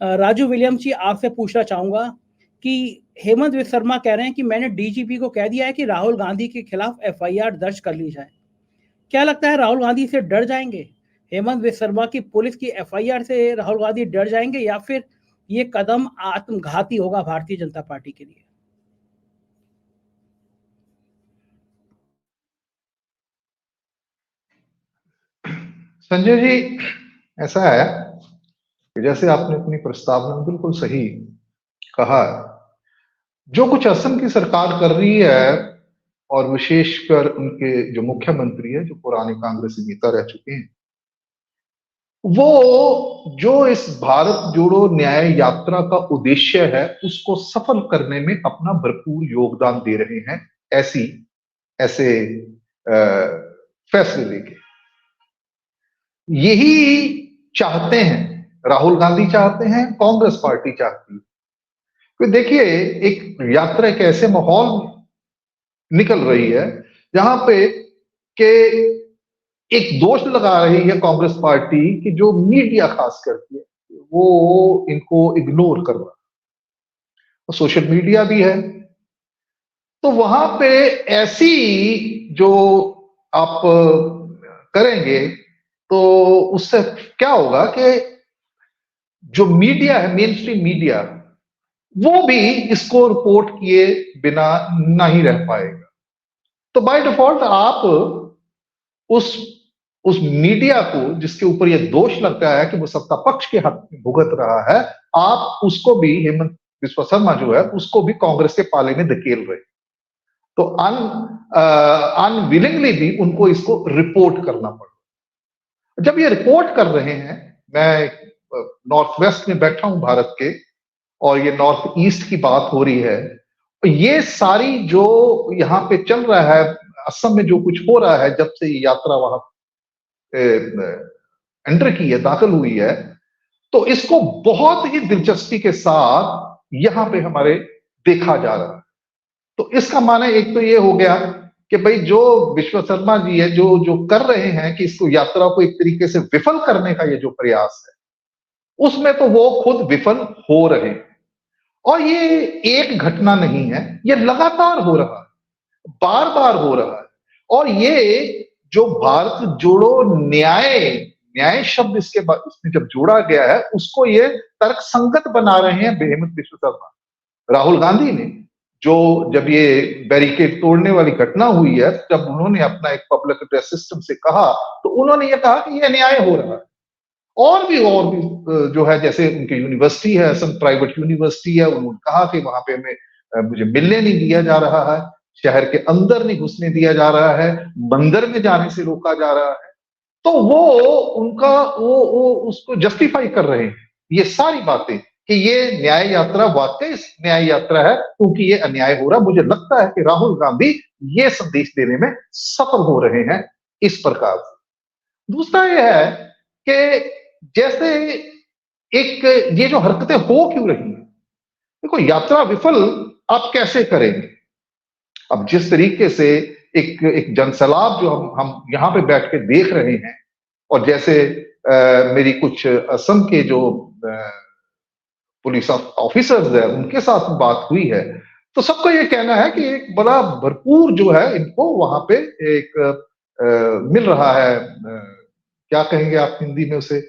Raju Williams जी, आपसे पूछना चाहूंगा कि हेमंत विश्व शर्मा कह रहे हैं कि मैंने डीजीपी को कह दिया है कि राहुल गांधी के खिलाफ एफआईआर दर्ज कर ली जाए। क्या लगता है राहुल गांधी से डर जाएंगे? हेमंत विश्व शर्मा की पुलिस की एफआईआर से राहुल गांधी डर जाएंगे या फिर ये कदम आत्मघाती होगा भारतीय जनता पार्टी के लिए? संजय जी, ऐसा है कि जैसे आपने अपनी प्रस्तावना में बिल्कुल सही कहा, जो कुछ असम की सरकार कर रही है और विशेषकर उनके जो मुख्यमंत्री है, जो पुराने कांग्रेसी नेता रह चुके हैं, वो जो इस भारत जोड़ो न्याय यात्रा का उद्देश्य है उसको सफल करने में अपना भरपूर योगदान दे रहे हैं, ऐसे फैसले लेके। यही चाहते हैं, राहुल गांधी चाहते हैं, कांग्रेस पार्टी चाहती है। तो देखिए, एक यात्रा एक ऐसे माहौल निकल रही है जहां पे के एक दोष लगा रही है कांग्रेस पार्टी कि जो मीडिया खास करके वो इनको इग्नोर कर रहा है, सोशल मीडिया भी है। तो वहां पे ऐसी जो आप करेंगे तो उससे क्या होगा कि जो मीडिया है, मेन स्ट्रीम मीडिया, वो भी इसको रिपोर्ट किए बिना नहीं रह पाएगा। तो बाय डिफॉल्ट आप उस उस मीडिया को जिसके ऊपर यह दोष लगता है कि वो सत्ता पक्ष के हक में भुगत रहा है, आप उसको भी, हेमंत विश्व शर्मा जो है उसको भी कांग्रेस के पाले में धकेल रहे। तो अनविलिंगली भी उनको इसको रिपोर्ट करना पड़ा। जब ये रिपोर्ट कर रहे हैं, मैं नॉर्थ वेस्ट में बैठा हूं भारत के, और ये नॉर्थ ईस्ट की बात हो रही है, तो ये सारी जो यहां पे चल रहा है, असम में जो कुछ हो रहा है जब से ये यात्रा वहां एंटर की है, दाखिल हुई है, तो इसको बहुत ही दिलचस्पी के साथ यहां पे हमारे देखा जा रहा है। तो इसका माने एक तो ये हो गया कि भाई जो विश्व शर्मा जी है, जो जो कर रहे हैं कि इसको यात्रा को एक तरीके से विफल करने का ये जो प्रयास है, उसमें तो वो खुद विफल हो रहे हैं। और ये एक घटना नहीं है, ये लगातार हो रहा है, बार बार हो रहा है। और ये जो भारत जोड़ो न्याय न्याय शब्द इसके बाद इसमें जब जोड़ा गया है, उसको ये तर्क संगत बना रहे हैं हेमंत विश्व शर्मा। राहुल गांधी ने जो जब ये बैरिकेड तोड़ने वाली घटना हुई है, जब उन्होंने अपना एक पब्लिक एड्रेस सिस्टम से कहा, तो उन्होंने ये कहा कि ये अन्याय हो रहा है। और भी जो है, जैसे उनकी यूनिवर्सिटी है, असम प्राइवेट यूनिवर्सिटी है, उन्होंने कहा कि वहां पे मुझे मिलने नहीं दिया जा रहा है, शहर के अंदर नहीं घुसने दिया जा रहा है, मंदिर में जाने से रोका जा रहा है। तो वो उनका वो उसको जस्टिफाई कर रहे हैं, ये सारी बातें, कि ये न्याय यात्रा वाकई न्याय यात्रा है क्योंकि ये अन्याय हो रहा है। मुझे लगता है कि राहुल गांधी ये संदेश देने में सफल हो रहे हैं इस प्रकार से। दूसरा ये है कि जैसे एक ये जो हरकतें हो क्यों रही हैं, देखो, यात्रा विफल आप कैसे करेंगे? अब जिस तरीके से एक जनसैलाब जो हम यहां पे बैठ के देख रहे हैं, और जैसे मेरी कुछ असम के जो पुलिस ऑफिसर्स है उनके साथ बात हुई है, तो सबका ये कहना है कि एक बड़ा भरपूर जो है इनको वहां पे एक मिल रहा है, क्या कहेंगे आप हिंदी में उसे,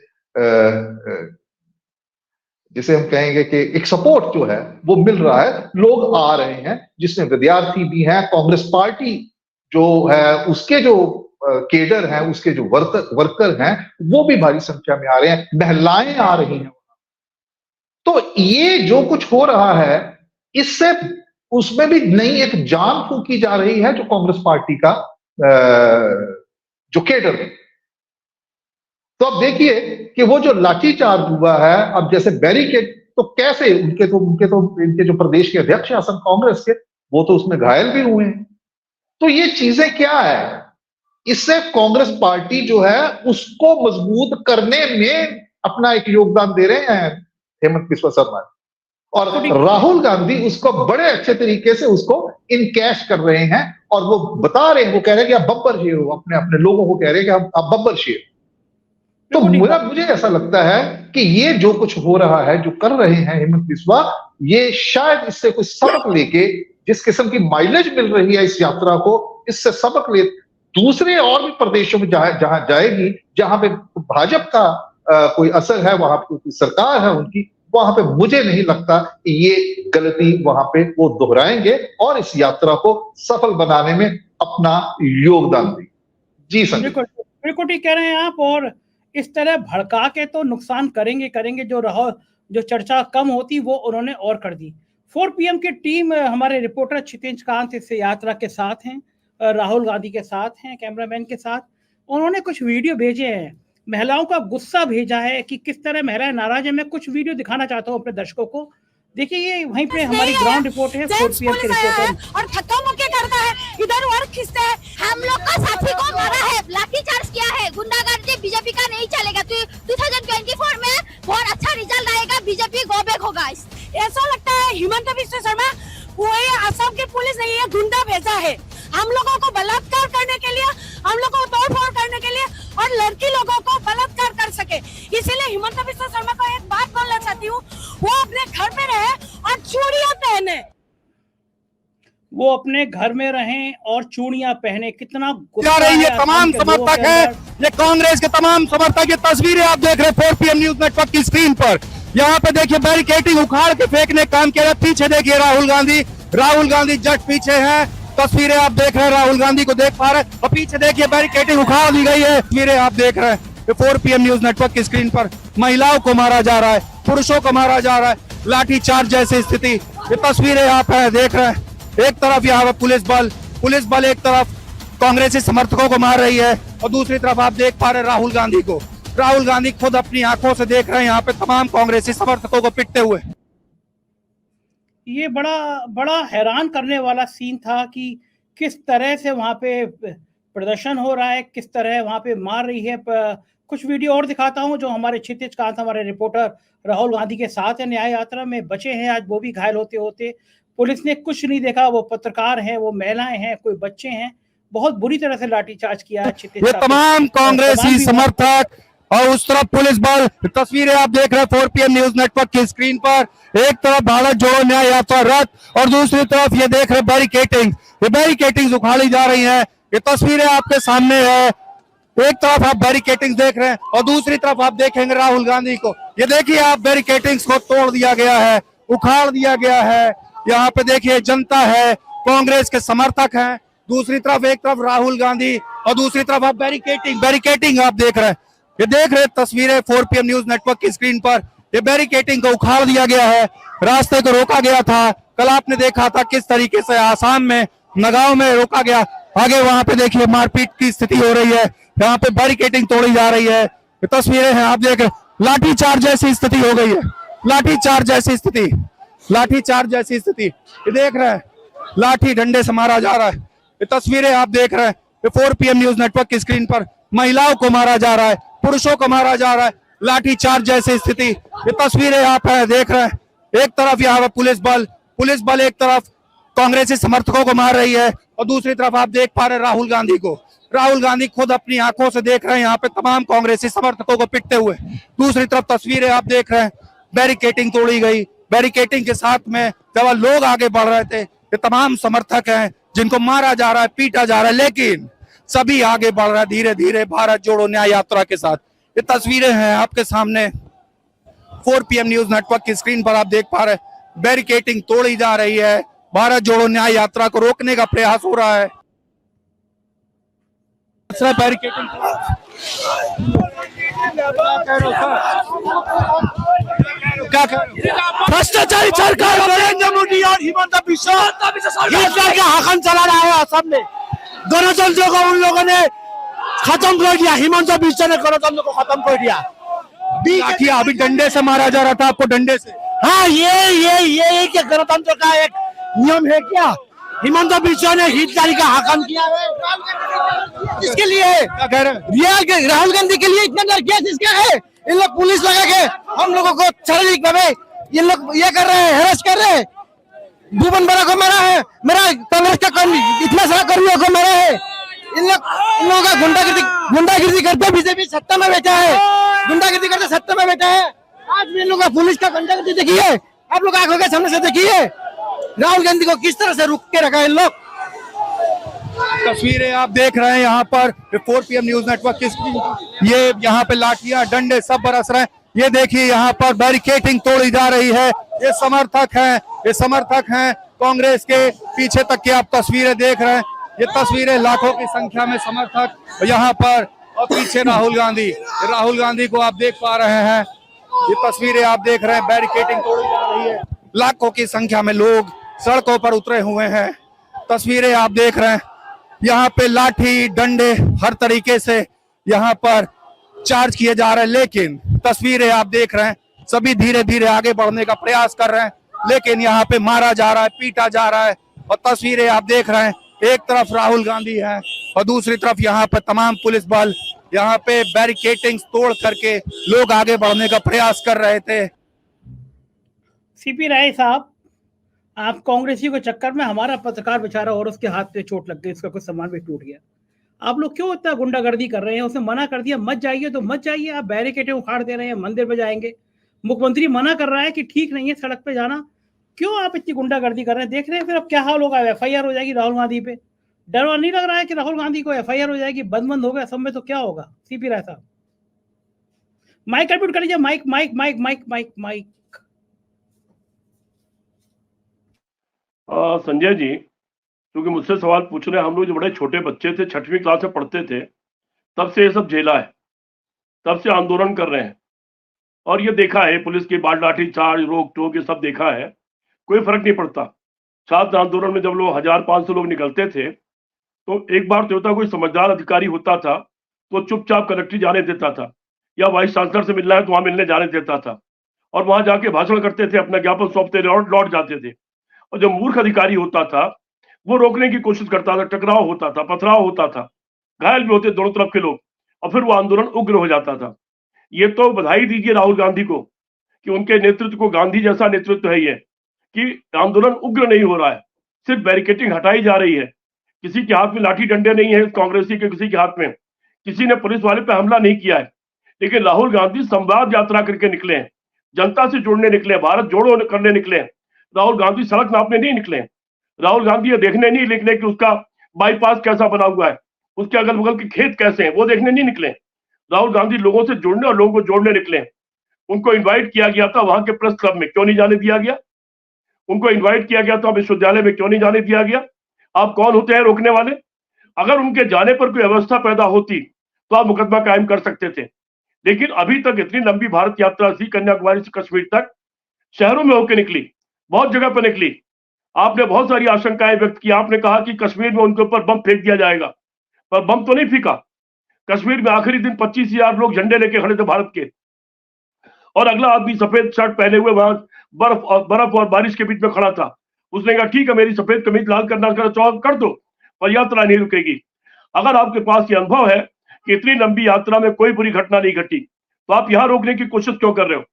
जिसे हम कहेंगे कि एक सपोर्ट जो है वो मिल रहा है, लोग आ रहे हैं, जिसमें विद्यार्थी भी हैं, कांग्रेस पार्टी जो है उसके जो केडर हैं, उसके जो वर्कर हैं, वो भी भारी संख्या में आ रहे हैं, महिलाएं आ रही हैं। तो ये जो कुछ हो रहा है, इससे उसमें भी नई एक जान फूंकी जा रही है जो कांग्रेस पार्टी का जो केडर है। तो अब देखिए कि वो जो लाठीचार्ज हुआ है, अब जैसे बैरिकेड, तो कैसे इनके जो प्रदेश के अध्यक्ष हैं असम कांग्रेस के, वो तो उसमें घायल भी हुए हैं। तो ये चीजें क्या है, इससे कांग्रेस पार्टी जो है उसको मजबूत करने में अपना एक योगदान दे रहे हैं हेमंत बिस्वा शर्मा, और राहुल गांधी उसको बड़े अच्छे तरीके से उसको इनकैश कर रहे हैं, और वो बता रहे हैं, वो कह रहे हैं कि आप बब्बर शेर हो, अपने अपने लोगों को कह रहे हैं कि आप बब्बर शेर। तो मुझे ऐसा लगता है कि ये जो कुछ हो रहा है, जो कर रहे हैं हेमंत बिस्वा, ये शायद इससे कुछ सबक लेके, जिस किस्म की माइलेज मिल रही है इस यात्रा को, इससे सबक ले दूसरे और भी प्रदेशों में जहां जाएगी, जहां पे भाजपा का कोई असर है, वहां पे सरकार है उनकी, वहां पे मुझे नहीं लगता कि ये गलती वहां पे वो दोहराएंगे और इस यात्रा को सफल बनाने में अपना योगदान देंगे। जी संजय। बिल्कुल ठीक कह रहे हैं आप। और इस तरह भड़का के तो नुकसान करेंगे, जो चर्चा कम होती वो उन्होंने और कर दी। 4 PM की टीम हमारे रिपोर्टर क्षितिज कांत इस यात्रा के साथ हैं, राहुल गांधी के साथ हैं, कैमरामैन के साथ। उन्होंने कुछ वीडियो भेजे हैं, महिलाओं का गुस्सा भेजा है कि किस तरह महिलाएं नाराज है। मैं कुछ वीडियो दिखाना चाहता हूँ अपने दर्शकों को। देखिए, ये वहीं पे हमारी ग्राउंड रिपोर्ट है, 4 PM के रिपोर्टर। और धक्का मुक्की करता है, इधर उधर खींचता है। हम लोग का साथी को मारा है, लाठीचार्ज किया है। गुंडागर्दी बीजेपी का नहीं चलेगा। 2024 में बहुत अच्छा रिजल्ट आएगा, बीजेपी गो बैक होगा। ऐसा लगता है हिमंत बिस्वा शर्मा वो असम की पुलिस नहीं है, गुंडा भेजा है हम लोगों को बलात्कार करने के लिए, हम लोगों को तोड़फोड़ करने के लिए, और लड़की लोगों को बलात्कार कर सके। इसीलिए हिमंत बिस्वा शर्मा को एक बात बोलना चाहती हूँ, वो अपने घर में रहे और चूड़ियां पहने। वो अपने घर में रहें और चूड़ियां पहने। कितना गुस्सा रही है तमाम समर्थक है, ये कांग्रेस के तमाम समर्थक। ये तस्वीरें आप देख रहे हैं 4 PM न्यूज नेटवर्क की स्क्रीन पर। यहाँ पे देखिए बैरिकेडिंग उखाड़ के फेंकने काम किया। पीछे देखिए राहुल गांधी जस्ट पीछे हैं। तस्वीरें आप देख रहे हैं, राहुल गांधी को देख पा रहे हैं, और पीछे देखिए बैरिकेडिंग उखाड़ दी गई है। तस्वीरें आप देख रहे हैं 4 PM न्यूज नेटवर्क की स्क्रीन पर। महिलाओं को मारा जा रहा है, पुरुषों को मारा जा रहा है, लाठीचार्ज जैसी स्थिति। ये तस्वीरें आप देख रहे हैं। एक तरफ यहाँ पर पुलिस बल एक तरफ कांग्रेसी समर्थकों को मार रही है, और दूसरी तरफ आप देख पा रहे हैं राहुल गांधी खुद अपनी आंखों से देख रहे हैं यहाँ पे तमाम कांग्रेसी समर्थकों को पिटते हुए। ये बड़ा हैरान करने वाला सीन था कि किस तरह से वहां पे प्रदर्शन हो रहा है, किस तरह वहां पे मार रही है। कुछ वीडियो और दिखाता हूं जो हमारे क्षितिज कांत, हमारे रिपोर्टर राहुल गांधी के साथ है, न्याय यात्रा में बचे हैं आज, वो भी घायल होते होते। पुलिस ने कुछ नहीं देखा, वो पत्रकार हैं, वो महिलाएं हैं, कोई बच्चे हैं, बहुत बुरी तरह से लाठीचार्ज किया है। ये तमाम कांग्रेसी समर्थक और उस तरफ पुलिस बल। तस्वीरें आप देख रहे हैं 4 PM न्यूज नेटवर्क की स्क्रीन पर। एक तरफ भारत जोड़ो न्याय यात्रा रथ, और दूसरी तरफ ये देख रहे बैरिकेडिंग, ये बैरिकेडिंग उखाड़ी जा रही है। ये तस्वीरें आपके सामने है। एक तरफ आप बैरिकेडिंग देख रहे हैं और दूसरी तरफ आप देखेंगे राहुल गांधी को। ये देखिए आप बैरिकेडिंग्स को तोड़ दिया गया है, उखाड़ दिया गया है। यहाँ पे देखिए जनता है, कांग्रेस के समर्थक हैं, दूसरी तरफ एक तरफ राहुल गांधी और दूसरी तरफ आप बैरिकेडिंग आप देख रहे हैं। ये देख रहे तस्वीरें 4 PM न्यूज नेटवर्क की स्क्रीन पर। ये बैरिकेडिंग को उखाड़ दिया गया है, रास्ते को रोका गया था। कल आपने देखा था किस तरीके से आसाम में नगांव में रोका गया। आगे वहां पे देखिए मारपीट की स्थिति हो रही है, यहाँ पे बैरिकेडिंग तोड़ी जा रही है। ये तस्वीरें हैं आप देख रहे, लाठीचार्ज जैसी स्थिति हो गई है, लाठीचार्ज जैसी स्थिति ये देख रहे हैं, लाठी डंडे से मारा जा रहा है। ये तस्वीरें आप देख रहे हैं 4 PM न्यूज नेटवर्क की स्क्रीन पर। महिलाओं को मारा जा रहा है, पुरुषों को मारा जा रहा है, लाठीचार्ज जैसी स्थिति। ये तस्वीरें आप देख रहे हैं। एक तरफ यहाँ पर पुलिस बल एक तरफ कांग्रेसी समर्थकों को मार रही है, और दूसरी तरफ आप देख पा रहे हैं राहुल गांधी खुद अपनी आंखों से देख रहे हैं यहाँ पे तमाम कांग्रेसी समर्थकों को पिटते हुए। दूसरी तरफ तस्वीरें आप देख रहे हैं, बैरिकेडिंग तोड़ी गई। बैरिकेडिंग के साथ में जब लोग आगे बढ़ रहे थे, ये तमाम समर्थक हैं जिनको मारा जा रहा है, पीटा जा रहा है, लेकिन सभी आगे बढ़ रहा है धीरे धीरे भारत जोड़ो न्याय यात्रा के साथ। ये तस्वीरें हैं आपके सामने 4 PM न्यूज नेटवर्क की स्क्रीन पर। आप देख पा रहे हैं बैरिकेडिंग तोड़ी जा रही है, भारत जोड़ो न्याय यात्रा को रोकने का प्रयास हो रहा है। बैरिकेडिंग भ्रष्टाचारी सरकार नरेंद्र मोदी और हिमंत बिस्वा हिटलर का शासन चला रहा है असम में। गणतंत्र को उन लोगों ने खत्म कर दिया, हिमंत बिस्वा ने गणतंत्र को खत्म कर दिया। अभी डंडे से मारा जा रहा था आपको, डंडे से। हाँ, ये क्या गणतंत्र का एक नियम है क्या? हिमंत बिस्वा ने हिटलर का शासन किया है। किसके लिए है? राहुल गांधी के लिए इतना डर क्या किसका है? इन लोग पुलिस लगा के हम लोगों को शारीरिक भावे ये लोग ये कर रहे हैं, हेरस कर रहे हैं। भूपेन बरा को मारा है, मेरा कांग्रेस का इतना सारा कर्मियों को मारा है। इन लोगों का गुंडागिर्दी करते बीजेपी सत्ता में बैठा है, गुंडागिर्दी करते सत्ता में बैठा है। आज भी इन लोगों का पुलिस का गुंडागिर्दी देखिए, आप लोग आंखों के सामने से देखिए राहुल गांधी को किस तरह से रुक के रखा है इन लोग। तस्वीरें आप देख रहे हैं यहाँ पर 4 PM न्यूज नेटवर्क की स्क्रीन। ये यहाँ पे लाठियां डंडे सब बरस रहे हैं। ये देखिए यहाँ पर बैरिकेडिंग तोड़ी जा रही है। ये समर्थक हैं कांग्रेस के। पीछे तक की आप तस्वीरें देख रहे हैं। ये तस्वीरें लाखों की संख्या में समर्थक यहाँ पर, और पीछे राहुल गांधी को आप देख पा रहे हैं। ये तस्वीरें आप देख रहे हैं, बैरिकेडिंग तोड़ी जा रही है। लाखों की संख्या में लोग सड़कों पर उतरे हुए हैं। तस्वीरें आप देख रहे हैं, यहाँ पे लाठी डंडे हर तरीके से यहाँ पर चार्ज किए जा रहे हैं। लेकिन तस्वीरें आप देख रहे हैं, सभी धीरे धीरे आगे बढ़ने का प्रयास कर रहे हैं, लेकिन यहाँ पे मारा जा रहा है, पीटा जा रहा है। और तस्वीरें आप देख रहे हैं, एक तरफ राहुल गांधी है और दूसरी तरफ यहाँ पे तमाम पुलिस बल यहाँ पे बैरिकेडिंग तोड़ करके लोग आगे बढ़ने का प्रयास कर रहे थे। सीपी राय साहब, आप कांग्रेसी के चक्कर में हमारा पत्रकार बेचारा और उसके हाथ पे चोट लग गई, उसका कुछ सामान भी टूट गया। आप लोग क्यों इतना गुंडागर्दी कर रहे हैं? उसने मना कर दिया मत जाइए तो मत जाइए, आप बैरिकेडें उखाड़ दे रहे हैं, मंदिर पे जाएंगे। मुख्यमंत्री मना कर रहा है कि ठीक नहीं है सड़क पे जाना, क्यों आप इतनी गुंडागर्दी कर रहे हैं? देख रहे हैं फिर अब क्या हाल होगा, FIR हो जाएगी राहुल गांधी पे। डर नहीं लग रहा है कि राहुल गांधी को FIR हो जाएगी, बंद हो गया सब में, तो क्या होगा? सीपी राय साहब माइक अनम्यूट कर लीजिए, माइक। संजय जी, क्योंकि मुझसे सवाल पूछ रहे हैं, हम लोग जो बड़े छोटे बच्चे थे, 6वीं क्लास में पढ़ते थे, तब से ये सब झेला है, तब से आंदोलन कर रहे हैं और ये देखा है पुलिस की बाढ़ लाठी चार्ज रोक टोक ये सब देखा है, कोई फर्क नहीं पड़ता। छात्र आंदोलन में जब लोग 1500 लोग निकलते थे तो एक बार तो होता, कोई समझदार अधिकारी होता था तो चुपचाप कलेक्ट्री जाने देता था, या वाइस चांसलर से मिलना है तो वहां मिलने जाने देता था, और वहां जाके भाषण करते थे, अपना ज्ञापन सौंपते लौट जाते थे। और जो मूर्ख अधिकारी होता था वो रोकने की कोशिश करता था, टकराव होता था, पथराव होता था, घायल भी होते दोनों तरफ के लोग, और फिर वो आंदोलन उग्र हो जाता था। ये तो बधाई दीजिए राहुल गांधी को कि उनके नेतृत्व को गांधी जैसा नेतृत्व है, ये कि आंदोलन उग्र नहीं हो रहा है, सिर्फ बैरिकेडिंग हटाई जा रही है। किसी के हाथ में लाठी डंडे नहीं है, कांग्रेसी के किसी के हाथ में, किसी ने पुलिस वाले पे हमला नहीं किया है। लेकिन राहुल गांधी संवाद यात्रा करके निकले हैं, जनता से जुड़ने निकले, भारत जोड़ो करने निकले। राहुल गांधी सड़क नापने नहीं निकले। राहुल गांधी ये देखने नहीं निकले कि उसका बाईपास कैसा बना हुआ है, उसके अगल बगल के खेत कैसे हैं, वो देखने नहीं निकले। राहुल गांधी लोगों से जुड़ने और लोगों को जोड़ने निकले। उनको इन्वाइट किया गया था वहां के प्रेस क्लब में, क्यों नहीं जाने दिया गया? उनको इन्वाइट किया गया था विश्वविद्यालय में, क्यों नहीं जाने दिया गया? आप कौन होते हैं रोकने वाले? अगर उनके जाने पर कोई अवस्था पैदा होती तो आप मुकदमा कायम कर सकते थे। लेकिन अभी तक इतनी लंबी भारत यात्रा थी, कन्याकुमारी से कश्मीर तक, शहरों में होकर निकली, बहुत जगह पर निकली। आपने बहुत सारी आशंकाएं व्यक्त की, आपने कहा कि कश्मीर में उनके ऊपर बम फेंक दिया जाएगा, पर बम तो नहीं फेंका। कश्मीर में आखिरी दिन 25,000 लोग झंडे लेके खड़े थे भारत के, और अगला आदमी सफेद शर्ट पहने हुए वहां बर्फ और बारिश के बीच में खड़ा था। उसने कहा ठीक है, मेरी सफेद कमीज लाल करना कर दो, पर यात्रा नहीं रुकेगी। अगर आपके पास ये अनुभव है कि इतनी लंबी यात्रा में कोई बुरी घटना नहीं घटी, तो आप यहां रोकने की कोशिश क्यों कर रहे हो?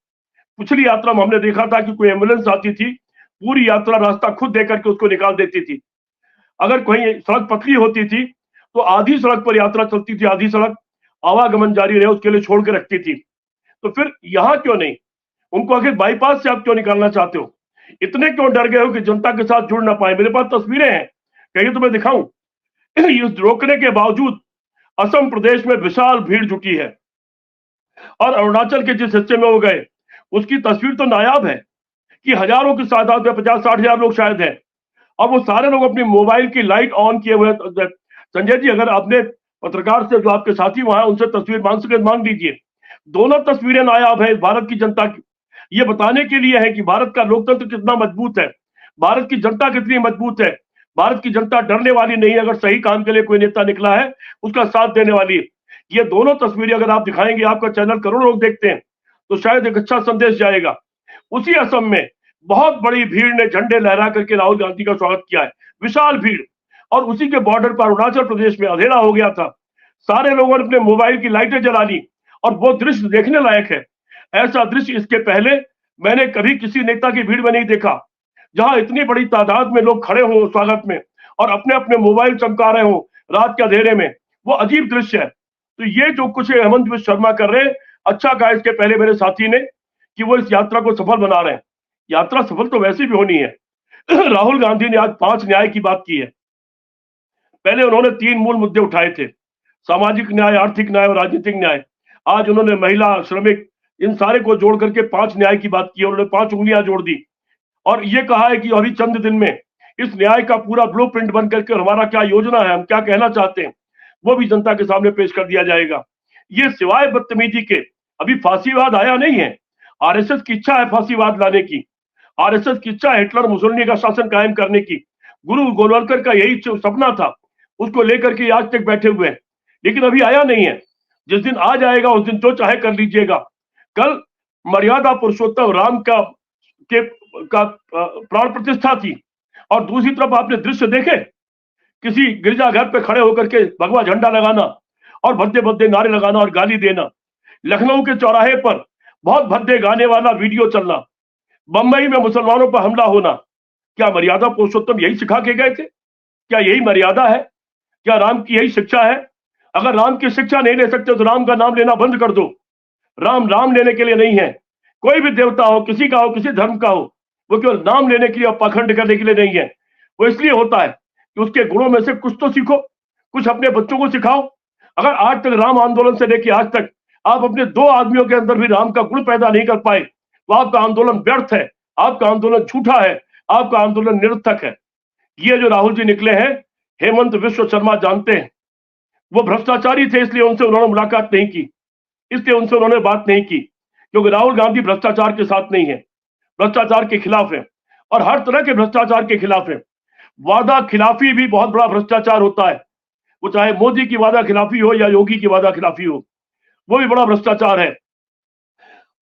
पिछली यात्रा में हमने देखा था कि कोई एम्बुलेंस आती थी, पूरी यात्रा रास्ता खुद देकर के उसको निकाल देती थी। अगर कोई सड़क पतली होती थी तो आधी सड़क पर यात्रा चलती थी, आधी सड़क आवागमन जारी रहे उसके लिए छोड़ के रखती थी। तो फिर यहां क्यों नहीं? उनको आखिर बाईपास से आप क्यों निकालना चाहते हो? इतने क्यों डर गए हो कि जनता के साथ जुड़ ना पाए? मेरे पास तस्वीरें हैं, कहिए तो मैं दिखाऊं। इस रोकने के बावजूद असम प्रदेश में विशाल भीड़ जुटी है, और अरुणाचल के जिस हिस्से में वो गए उसकी तस्वीर तो नायाब है कि हजारों की तादाद में 50-60 हजार लोग शायद हैं, और वो सारे लोग अपनी मोबाइल की लाइट ऑन किए हुए। संजय जी, अगर आपने पत्रकार से जो आपके साथी वहां उनसे तस्वीर मांग लीजिए, दोनों तस्वीरें नायाब है भारत की जनता की। ये बताने के लिए है कि भारत का लोकतंत्र कितना मजबूत है, भारत की जनता कितनी मजबूत है। भारत की जनता डरने वाली नहीं है, अगर सही काम के लिए कोई नेता निकला है उसका साथ देने वाली है। ये दोनों तस्वीरें अगर आप दिखाएंगे, आपका चैनल करोड़ों लोग देखते हैं, तो शायद एक अच्छा संदेश जाएगा। उसी असम में बहुत बड़ी भीड़ ने झंडे लहरा करके राहुल गांधी का स्वागत किया है, विशाल भीड़। और उसी के बॉर्डर पर अरुणाचल प्रदेश में अंधेरा हो गया था, सारे लोगों ने अपने मोबाइल की लाइटें जला ली, और वो दृश्य देखने लायक है। ऐसा दृश्य इसके पहले मैंने कभी किसी नेता की भीड़ में नहीं देखा, जहां इतनी बड़ी तादाद में लोग खड़े हों स्वागत में और अपने अपने मोबाइल चमका रहे हों, रात के अंधेरे में, वो अजीब दृश्य है। तो ये जो कुछ हेमंत बिश्व शर्मा कर रहे हैं, अच्छा कहा इसके पहले मेरे साथी ने कि वो इस यात्रा को सफल बना रहे हैं। यात्रा सफल तो वैसे भी होनी है। राहुल गांधी ने आज 5 न्याय की बात की है। पहले उन्होंने 3 मूल मुद्दे उठाए थे, सामाजिक न्याय, आर्थिक न्याय और राजनीतिक न्याय। आज उन्होंने महिला, श्रमिक, इन सारे को जोड़ करके 5 न्याय की बात की। उन्होंने 5 उंगलियां जोड़ दी और ये कहा है कि अभी चंद दिन में इस न्याय का पूरा ब्लूप्रिंट बन करके हमारा क्या योजना है, हम क्या कहना चाहते हैं, वो भी जनता के सामने पेश कर दिया जाएगा। ये सिवाय बदतमीजी के अभी फांसीवाद आया नहीं है। आरएसएस की इच्छा है फांसीवाद लाने की, आरएसएस की इच्छा है हिटलर मुसोलिनी का शासन कायम करने की। गुरु गोलवलकर का यही सपना था, उसको लेकर के आज तक बैठे हुए हैं, लेकिन अभी आया नहीं है। जिस दिन आ जाएगा उस दिन जो चाहे कर लीजिएगा। कल मर्यादा पुरुषोत्तम राम का प्राण प्रतिष्ठा थी और दूसरी तरफ आपने दृश्य देखे, किसी गिरजाघर पे खड़े होकर के भगवा झंडा लगाना और भद्दे भद्दे नारे लगाना और गाली देना। लखनऊ के चौराहे पर बहुत भद्दे गाने वाला वीडियो चलना, बंबई में मुसलमानों पर हमला होना। क्या मर्यादा पुरुषोत्तम यही सिखा के गए थे? क्या यही मर्यादा है? क्या राम की यही शिक्षा है? अगर राम की शिक्षा नहीं ले सकते तो राम का नाम लेना बंद कर दो। राम नाम लेने के लिए नहीं है। कोई भी देवता हो, किसी का हो, किसी धर्म का हो, वो केवल नाम लेने के लिए और पाखंड करने के लिए नहीं है। वो इसलिए होता है कि उसके गुणों में से कुछ तो सीखो, कुछ अपने बच्चों को सिखाओ। अगर आज तक राम आंदोलन से लेकर आज तक आप अपने 2 आदमियों के अंदर भी राम का गुण पैदा नहीं कर पाए तो आपका आंदोलन व्यर्थ है, आपका आंदोलन झूठा है, आपका आंदोलन निरर्थक है। ये जो राहुल जी निकले हैं, हेमंत बिश्व शर्मा जानते हैं, वो भ्रष्टाचारी थे, इसलिए उनसे उन्होंने मुलाकात नहीं की, इसलिए उनसे उन्होंने बात नहीं की, क्योंकि राहुल गांधी भ्रष्टाचार के साथ नहीं है, भ्रष्टाचार के खिलाफ है और हर तरह के भ्रष्टाचार के खिलाफ है। वादा खिलाफी भी बहुत बड़ा भ्रष्टाचार होता है, वो चाहे मोदी की वादा खिलाफी हो या योगी की वादा खिलाफी हो, वो भी बड़ा भ्रष्टाचार है।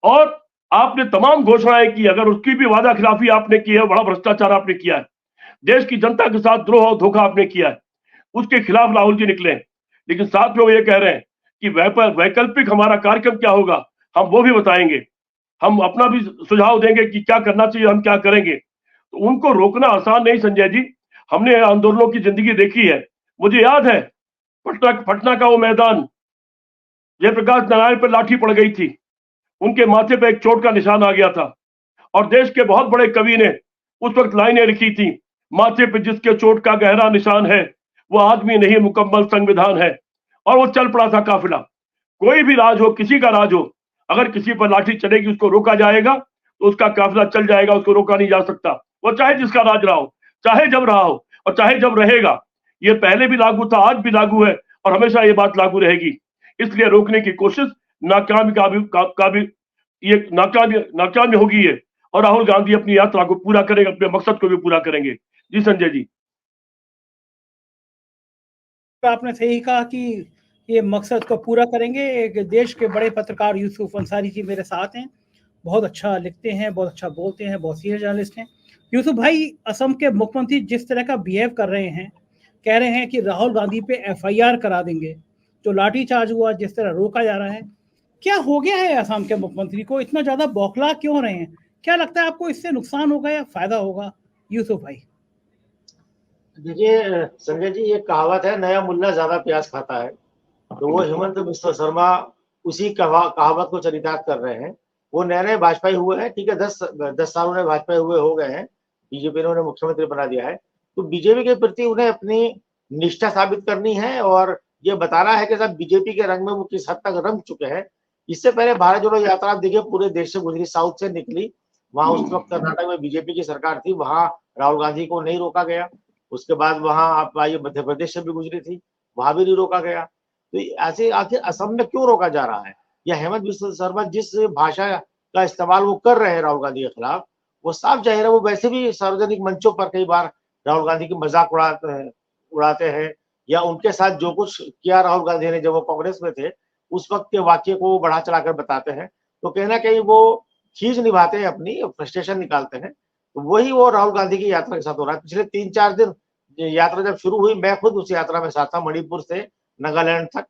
और आपने तमाम घोषणाएं की, अगर उसकी भी वादा खिलाफी आपने की है, बड़ा भ्रष्टाचार आपने किया है, देश की जनता के साथ द्रोह और धोखा आपने किया है, उसके खिलाफ राहुल जी निकले। लेकिन साथ में वो ये कह रहे हैं कि वैकल्पिक हमारा कार्यक्रम क्या होगा, हम वो भी बताएंगे, हम अपना भी सुझाव देंगे कि क्या करना चाहिए, हम क्या करेंगे। तो उनको रोकना आसान नहीं संजय जी। हमने आंदोलनों की जिंदगी देखी है। मुझे याद है पटना का वो मैदान, जयप्रकाश नारायण पर लाठी पड़ गई थी, उनके माथे पे एक चोट का निशान आ गया था और देश के बहुत बड़े कवि ने उस वक्त लाइनें लिखी थी, माथे पे जिसके चोट का गहरा निशान है वो आदमी नहीं मुकम्मल संविधान है। और वो चल पड़ा था काफिला। कोई भी राज हो, किसी का राज हो, अगर किसी पर लाठी चलेगी उसको रोका जाएगा तो उसका काफिला चल जाएगा, उसको रोका नहीं जा सकता। वो चाहे जिसका राज रहा हो, चाहे जब रहा हो और चाहे जब रहेगा। ये पहले भी लागू था, आज भी लागू है और हमेशा ये बात लागू रहेगी। इसलिए रोकने की कोशिश नाकामी होगी ये, और राहुल गांधी अपनी यात्रा को पूरा करेंगे, अपने मकसद को भी पूरा करेंगे। जी संजय जी, आपने सही कहा कि ये मकसद को पूरा करेंगे। एक देश के बड़े पत्रकार यूसुफ अंसारी जी मेरे साथ हैं, बहुत अच्छा लिखते हैं, बहुत अच्छा बोलते हैं, बहुत सीनियर जर्नलिस्ट हैं। यूसुफ भाई, असम के मुख्यमंत्री जिस तरह का बिहेव कर रहे हैं, कह रहे हैं कि राहुल गांधी पे एफआईआर करा देंगे, जो लाठीचार्ज हुआ, जिस तरह रोका जा रहा है, क्या हो गया है असम के मुख्यमंत्री को? इतना ज्यादा बौखला क्यों रहे हैं? क्या लगता है आपको इससे नुकसान होगा या फायदा होगा यूसुफ भाई? देखिए संजय जी, ये कहावत है, नया मुल्ला ज्यादा प्याज खाता है। तो वो हेमंत बिश्व शर्मा उसी कहावत को चरितार्थ कर रहे हैं। वो नए भाजपाई हुए हैं, ठीक है, 10 साल उन्हें भाजपाई हुए हो गए हैं, बीजेपी ने उन्हें मुख्यमंत्री बना दिया है। तो बीजेपी के प्रति उन्हें अपनी निष्ठा साबित करनी है और ये बताना है कि सब बीजेपी के रंग में वो किस हद तक रंग चुके हैं। इससे पहले भारत जोड़ो यात्रा आप देखिए पूरे देश से गुजरी, साउथ से निकली, वहां उस वक्त कर्नाटक में बीजेपी की सरकार थी, वहां राहुल गांधी को नहीं रोका गया। उसके बाद वहां आप आइए मध्य प्रदेश से भी गुजरी थी, वहां भी नहीं रोका गया। तो ऐसे आखिर असम में क्यों रोका जा रहा है? या हेमंत बिश्व शर्मा जिस भाषा का इस्तेमाल वो कर रहे हैं राहुल गांधी के खिलाफ, वो साफ जाहिर है वो वैसे भी सार्वजनिक मंचों पर कई बार राहुल गांधी की मजाक उड़ाते हैं, या उनके साथ जो कुछ किया राहुल गांधी ने जब वो कांग्रेस में थे उस वक्त के वाक्य को बढ़ा चढ़ाकर बताते हैं। तो कहीं ना कहीं वो खींच निभाते हैं, अपनी फ्रस्ट्रेशन निकालते हैं। तो वही वो राहुल गांधी की यात्रा के साथ हो रहा है। पिछले 3-4 दिन यात्रा जब शुरू हुई, मैं खुद उस यात्रा में साथ था, मणिपुर से नागालैंड तक।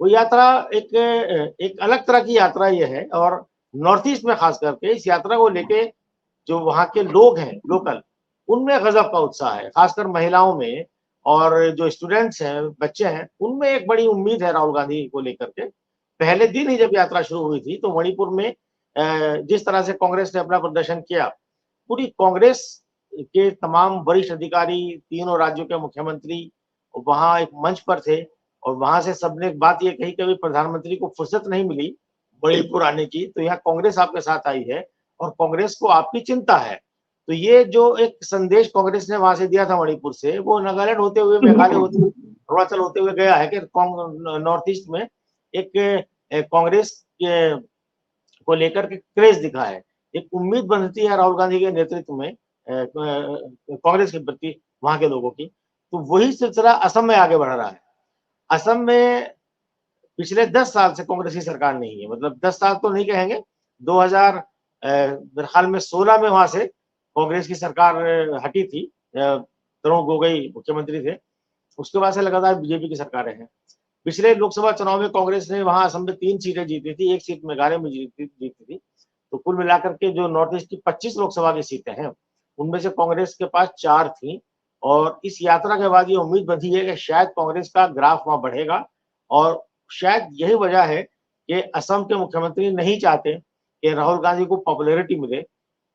वो यात्रा एक अलग तरह की यात्रा ये है, और नॉर्थ ईस्ट में खास करके इस यात्रा को लेके जो वहाँ के लोग हैं लोकल, उनमें गजब का उत्साह है, खासकर महिलाओं में। और जो स्टूडेंट्स हैं, बच्चे हैं, उनमें एक बड़ी उम्मीद है राहुल गांधी को लेकर के। पहले दिन ही जब यात्रा शुरू हुई थी तो मणिपुर में जिस तरह से कांग्रेस ने अपना प्रदर्शन किया, पूरी कांग्रेस के तमाम वरिष्ठ अधिकारी, तीनों राज्यों के मुख्यमंत्री वहां एक मंच पर थे और वहां से सबने एक बात ये कही कि अभी प्रधानमंत्री को फुर्सत नहीं मिली मणिपुर आने की, तो यहाँ कांग्रेस आपके साथ आई है और कांग्रेस को आपकी चिंता है। तो ये जो एक संदेश कांग्रेस ने वहां से दिया था मणिपुर से, वो नागालैंड होते हुए, मेघालय होते हुए, अरुणाचल होते हुए गया है कि नॉर्थ ईस्ट में एक कांग्रेस को लेकर के क्रेज दिखा है, एक उम्मीद बनती है राहुल गांधी के नेतृत्व में कांग्रेस के प्रति वहां के लोगों की। तो वही सिलसिला असम में आगे बढ़ रहा है। असम में पिछले 10 साल से कांग्रेस की सरकार नहीं है, मतलब 10 साल तो नहीं कहेंगे, 2000 मेरे ख्याल में 16 में वहां से कांग्रेस की सरकार हटी थी, तरुण गोगोई मुख्यमंत्री थे, उसके बाद से लगातार बीजेपी की सरकारें हैं। पिछले लोकसभा चुनाव में कांग्रेस ने वहां असम में 3 सीटें जीती थी, 1 सीट मेघालय में जीती थी। तो कुल मिलाकर के जो नॉर्थ ईस्ट की 25 लोकसभा की सीटें हैं, उनमें से कांग्रेस के पास 4 थी। और इस यात्रा के बाद ये उम्मीद बंधी है कि शायद कांग्रेस का ग्राफ वहां बढ़ेगा और शायद यही वजह है कि असम के मुख्यमंत्री नहीं चाहते कि राहुल गांधी को पॉपुलैरिटी मिले,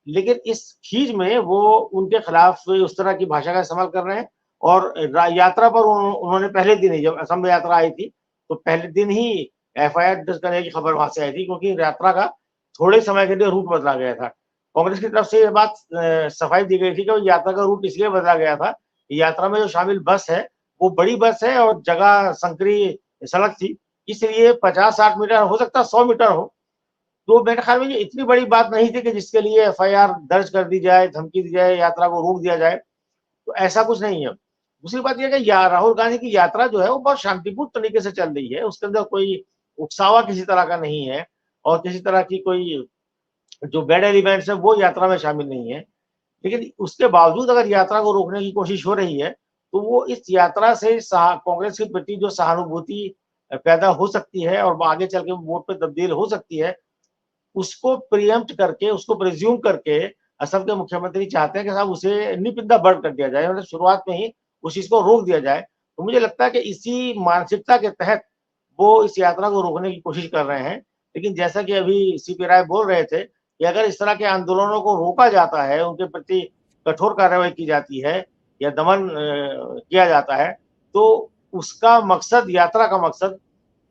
लेकिन इस खींच में वो उनके खिलाफ उस तरह की भाषा का इस्तेमाल कर रहे हैं। और यात्रा पर उन्होंने पहले दिन ही, जब असम में यात्रा आई थी तो पहले दिन ही एफआईआर दर्ज करने की खबर वहां से आई थी, क्योंकि यात्रा का थोड़े समय के लिए रूट बदला गया था। कांग्रेस की तरफ से ये बात सफाई दी गई थी कि यात्रा का रूट इसलिए बदला गया था, यात्रा में जो शामिल बस है वो बड़ी बस है और जगह संकरी सड़क थी, इसलिए 50-60 मीटर, हो सकता है 100 मीटर हो। तो मेरे ख्याल में ये इतनी बड़ी बात नहीं थी कि जिसके लिए एफआईआर दर्ज कर दी जाए, धमकी दी जाए, यात्रा को रोक दिया जाए, तो ऐसा कुछ नहीं है। दूसरी बात यह कि राहुल गांधी की यात्रा जो है वो बहुत शांतिपूर्ण तरीके से चल रही है, उसके अंदर कोई उकसावा किसी तरह का नहीं है और किसी तरह की कोई जो बैड एलिमेंट्स है वो यात्रा में शामिल नहीं है। लेकिन उसके बावजूद अगर यात्रा को रोकने की कोशिश हो रही है तो वो इस यात्रा से कांग्रेस के प्रति जो सहानुभूति पैदा हो सकती है और आगे चल के वोट पे तब्दील हो सकती है, उसको प्रियम्प्ट करके, उसको प्रिज्यूम करके असम के मुख्यमंत्री चाहते हैं कि साहब उसे निपिंदा बर्ड कर दिया जाए, मतलब शुरुआत में ही उस चीज को रोक दिया जाए। तो मुझे लगता है कि इसी मानसिकता के तहत वो इस यात्रा को रोकने की कोशिश कर रहे हैं। लेकिन जैसा कि अभी सीपी राय बोल रहे थे कि अगर इस तरह के आंदोलनों को रोका जाता है, उनके प्रति कठोर कार्रवाई की जाती है या दमन किया जाता है, तो उसका मकसद, यात्रा का मकसद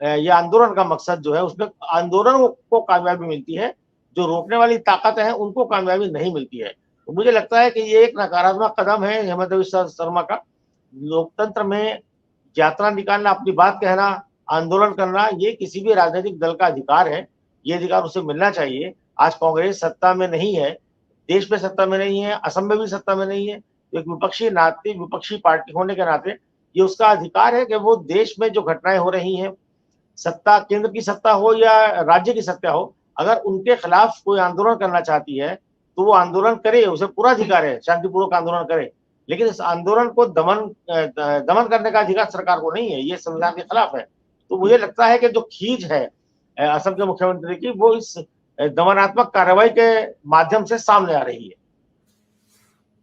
या आंदोलन का मकसद जो है, उसमें आंदोलन को कामयाबी मिलती है, जो रोकने वाली ताकत है उनको कामयाबी नहीं मिलती है। तो मुझे लगता है कि ये एक नकारात्मक कदम है हेमंत बिस्वा शर्मा का। लोकतंत्र में यात्रा निकालना, अपनी बात कहना, आंदोलन करना, ये किसी भी राजनीतिक दल का अधिकार है, ये अधिकार उसे मिलना चाहिए। आज कांग्रेस सत्ता में नहीं है, देश में सत्ता में नहीं है, असम में भी सत्ता में नहीं है, तो एक विपक्षी पार्टी होने के नाते ये उसका अधिकार है कि वो देश में जो घटनाएं हो रही हैं, सत्ता, केंद्र की सत्ता हो या राज्य की सत्ता हो, अगर उनके खिलाफ कोई आंदोलन करना चाहती है तो वो आंदोलन करे, उसे पूरा अधिकार है, शांतिपूर्वक आंदोलन करे। लेकिन इस आंदोलन को दमन करने का अधिकार सरकार को नहीं है, ये संविधान के खिलाफ है। तो मुझे लगता है कि जो खींच है असम के मुख्यमंत्री की, वो इस दमनात्मक कार्रवाई के माध्यम से सामने आ रही है।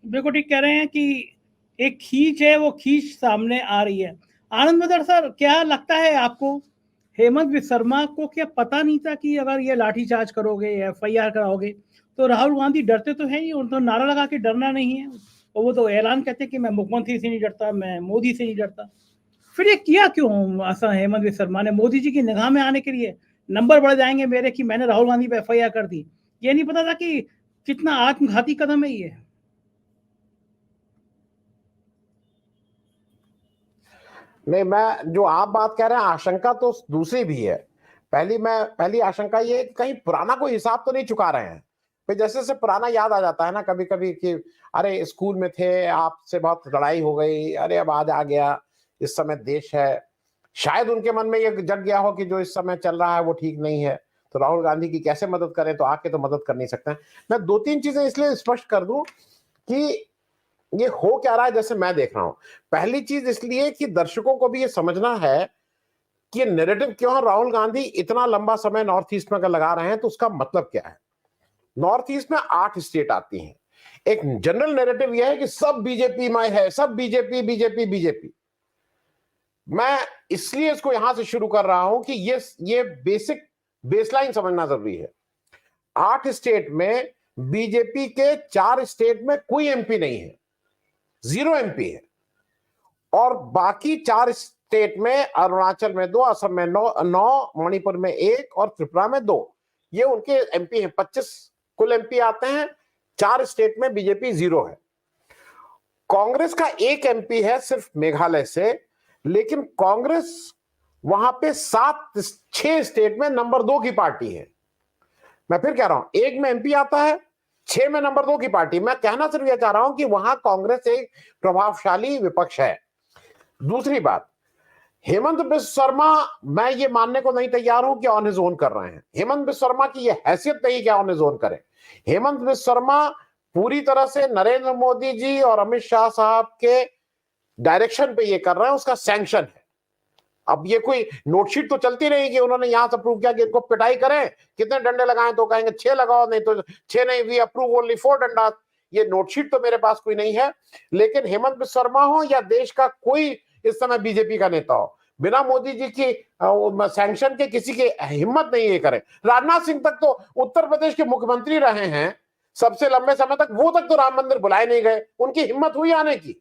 बिल्कुल ठीक कह रहे हैं कि एक खींच है, वो खींच सामने आ रही है। आनंद मदर सर, क्या लगता है आपको, हेमंत बिस्वा शर्मा को क्या पता नहीं था कि अगर ये लाठीचार्ज करोगे, एफआईआर कराओगे, तो राहुल गांधी डरते तो है ही, उनको नारा लगा के डरना नहीं है, और वो तो ऐलान कहते कि मैं मुख्यमंत्री से नहीं डरता, मैं मोदी से नहीं डरता। फिर ये किया क्यों हेमंत बिस्वा शर्मा ने? मोदी जी की निगाह में आने के लिए, नंबर बढ़ जाएंगे मेरे कि मैंने राहुल गांधी पे एफआईआर कर दी। ये नहीं पता था कि कितना आत्मघाती कदम है ये? नहीं, मैं जो आप बात कह रहे हैं, आशंका तो दूसरी भी है। पहली आशंका ये कहीं पुराना कोई हिसाब तो नहीं चुका रहे हैं। फिर जैसे जैसे पुराना याद आ जाता है ना कभी कभी कि अरे स्कूल में थे, आपसे बहुत लड़ाई हो गई, अरे अब आज आ गया, इस समय देश है, शायद उनके मन में ये जग गया हो कि जो इस समय चल रहा है वो ठीक नहीं है, तो राहुल गांधी की कैसे मदद करें, तो आके तो मदद कर नहीं सकते हैं। मैं 2-3 चीजें इसलिए स्पष्ट कर दूं कि ये हो क्या रहा है जैसे मैं देख रहा हूं। पहली चीज इसलिए कि दर्शकों को भी ये समझना है कि नैरेटिव क्यों राहुल गांधी इतना लंबा समय नॉर्थ ईस्ट में अगर लगा रहे हैं तो उसका मतलब क्या है। नॉर्थ ईस्ट में 8 स्टेट आती हैं, एक जनरल नैरेटिव यह है कि सब बीजेपी में है, सब बीजेपी बीजेपी बीजेपी। मैं इसलिए इसको यहां से शुरू कर रहा हूं कि ये बेसिक बेसलाइन समझना जरूरी है। 8 स्टेट में बीजेपी के 4 स्टेट में कोई एमपी नहीं है, 0 एमपी है, और बाकी 4 स्टेट में अरुणाचल में 2, असम में 9, मणिपुर में 1 और त्रिपुरा में 2, ये उनके एमपी हैं। 25 कुल एमपी आते हैं, 4 स्टेट में बीजेपी 0 है। कांग्रेस का 1 एमपी है सिर्फ मेघालय से, लेकिन कांग्रेस वहां पे 6 स्टेट में नंबर 2 की पार्टी है। मैं फिर कह रहा हूं, 1 में एमपी आता है, 6 में नंबर 2 की पार्टी। मैं कहना सिर्फ यह चाह रहा हूं कि वहां कांग्रेस एक प्रभावशाली विपक्ष है। दूसरी बात, हेमंत बिस्व शर्मा, मैं ये मानने को नहीं तैयार हूं कि ऑन हिज ओन कर रहे हैं। हेमंत बिस्व शर्मा की ये हैसियत नहीं कि ऑन हिज ओन करें। हेमंत बिस्व शर्मा पूरी तरह से नरेंद्र मोदी जी और अमित शाह साहब के डायरेक्शन पे ये कर रहे हैं, उसका सैंक्शन है। अब ये कोई नोटशीट तो चलती नहीं कि उन्होंने यहां से अप्रूव किया कि इनको पिटाई करें, कितने डंडे लगाएं, तो कहेंगे 6 लगाओ, नहीं तो 6 नहीं, वी अप्रूव ओनली 4 डंडा। ये नोटशीट तो मेरे पास कोई नहीं है, लेकिन हेमंत बिस्व शर्मा हो या देश का कोई इस समय बीजेपी का नेता हो, बिना मोदी जी की सैंक्शन के किसी की हिम्मत नहीं ये करे। राजनाथ सिंह तक तो उत्तर प्रदेश के मुख्यमंत्री रहे हैं सबसे लंबे समय तक, वो तक तो राम मंदिर बुलाए नहीं गए, उनकी हिम्मत हुई आने की,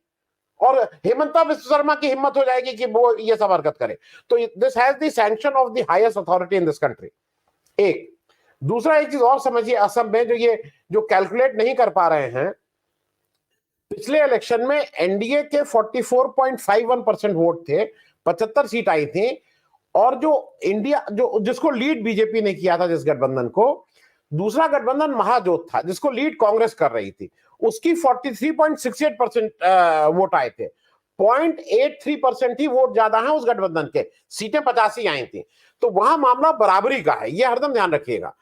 और हेमंता बिस्व शर्मा की हिम्मत हो जाएगी कि वो ये सब हरकत करे। तो this has the sanction of the highest authority in this country. एक दूसरा, एक चीज और समझिए, असम में जो कैलकुलेट नहीं कर पा रहे हैं, पिछले इलेक्शन में एनडीए के 44.51% वोट थे, 75 सीट आई थी, और जिसको लीड बीजेपी ने किया था, जिस गठबंधन को, दूसरा गठबंधन महाजोत था जिसको लीड कांग्रेस कर रही थी, उसकी 43.68% वोट आए थे। 0.83% ही वोट ज्यादा है उस गठबंधन के, सीटें 85 आई थी। तो वहां मामला बराबरी का है, ये हरदम ध्यान रखिएगा।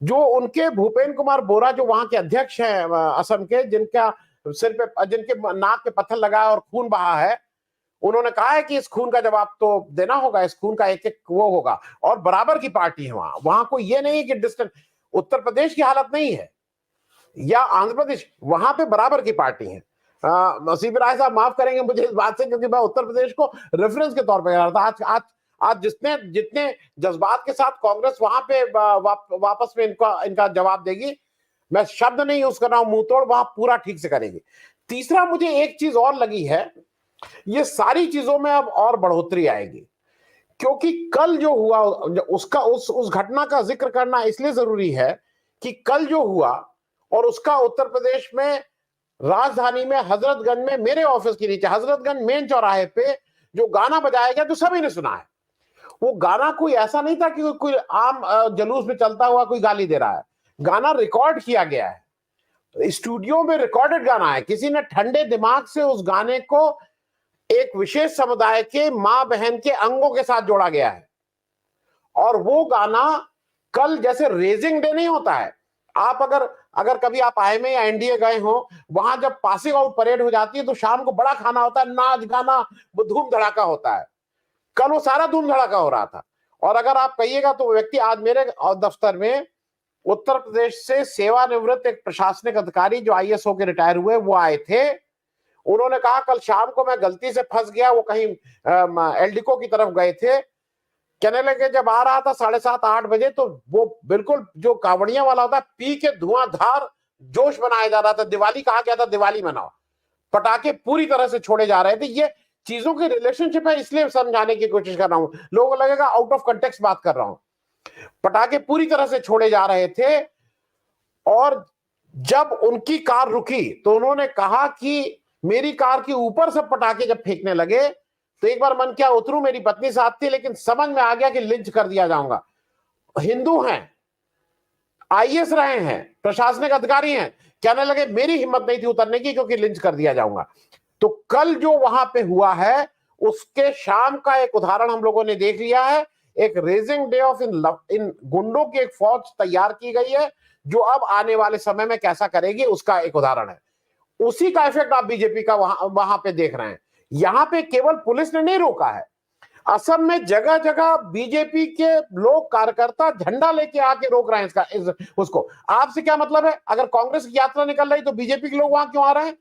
जो उनके भूपेंद्र कुमार बोरा, जो वहां के अध्यक्ष हैं असम के, जिनके नाक पे पत्थर लगा और खून बहा है, उन्होंने कहा है कि इस खून का जवाब तो देना होगा, इस खून का एक वो होगा, और बराबर की पार्टी है वहां कोई ये नहीं कि डिस्टेंस। उत्तर प्रदेश की हालत नहीं है या आंध्र प्रदेश, वहां पे बराबर की पार्टी है। सीपी राय साहब माफ करेंगे मुझे इस बात से, क्योंकि मैं उत्तर प्रदेश को रेफरेंस के तौर पर कह रहा था। आज जितने जज्बात के साथ कांग्रेस वहां पे वापस में इनका जवाब देगी, मैं शब्द नहीं यूज कर रहा हूं, मुंह तोड़, वहां पूरा ठीक से करेगी। तीसरा, मुझे एक चीज और लगी है, ये सारी चीजों में अब और बढ़ोतरी आएगी, क्योंकि कल जो हुआ उसका उस घटना का जिक्र करना इसलिए जरूरी है कि कल जो हुआ और उसका उत्तर प्रदेश में राजधानी में हजरतगंज में, मेरे ऑफिस के नीचे हजरतगंज मेन चौराहे पे जो गाना बजाया गया, जो सभी ने सुना है, वो गाना कोई ऐसा नहीं था कि कोई आम जुलूस में चलता हुआ कोई गाली दे रहा है। गाना रिकॉर्ड किया गया है, स्टूडियो में रिकॉर्डेड गाना है। किसी ने ठंडे दिमाग से उस गाने को एक विशेष समुदाय के मां बहन के अंगों के साथ जोड़ा गया है, और वो गाना कल जैसे रेजिंग डे नहीं होता है, आप अगर कभी आप आईएमए या एनडीए गए हो, वहां जब पासिंग आउट परेड हो जाती है तो शाम को बड़ा खाना होता है, नाच गाना, वो धूम धड़ाका होता है। कल वो सारा धूम धड़ाका हो रहा था। और अगर आप कहिएगा तो व्यक्ति, आज मेरे दफ्तर में उत्तर प्रदेश से सेवानिवृत्त एक प्रशासनिक अधिकारी जो आईएएस के रिटायर हुए, वो आए थे। उन्होंने कहा कल शाम को मैं गलती से फंस गया, वो कहीं एलडीको की तरफ गए थे, कहने लगे जब आ रहा था 7:30-8 बजे, तो वो बिल्कुल जो कावड़िया वाला होता है, पी के धुआंधार जोश बनाया जा रहा था। दिवाली कहा गया था, दिवाली मनाओ, पटाखे पूरी तरह से छोड़े जा रहे थे। ये चीजों की रिलेशनशिप है, इसलिए समझाने की कोशिश कर रहा हूं, लोगों को लगेगा आउट ऑफ कंटेक्स्ट बात कर रहा हूं। पटाखे पूरी तरह से छोड़े जा रहे थे, और जब उनकी कार रुकी तो उन्होंने कहा कि मेरी कार के ऊपर से पटाखे जब फेंकने लगे तो एक बार मन क्या उतरूं, मेरी पत्नी साथ थी, लेकिन समझ में आ गया कि लिंच कर दिया जाऊंगा। हिंदू हैं, आईएएस रहे हैं, प्रशासनिक अधिकारी हैं, कहने लगे मेरी हिम्मत नहीं थी उतरने की क्योंकि लिंच कर दिया जाऊंगा। तो कल जो वहां पे हुआ है, उसके शाम का एक उदाहरण हम लोगों ने देख लिया है। एक रेजिंग डे ऑफ इन गुंडों की एक फौज तैयार की गई है, जो अब आने वाले समय में कैसा करेगी उसका एक उदाहरण है। उसी का इफेक्ट आप बीजेपी का वहां पे देख रहे हैं। यहां पे केवल पुलिस ने नहीं रोका है, असम में जगह जगह बीजेपी के लोग कार्यकर्ता झंडा लेके आके रोक रहे हैं उसको। आपसे क्या मतलब है? अगर कांग्रेस की यात्रा निकल रही तो बीजेपी के लोग वहां क्यों आ रहे हैं?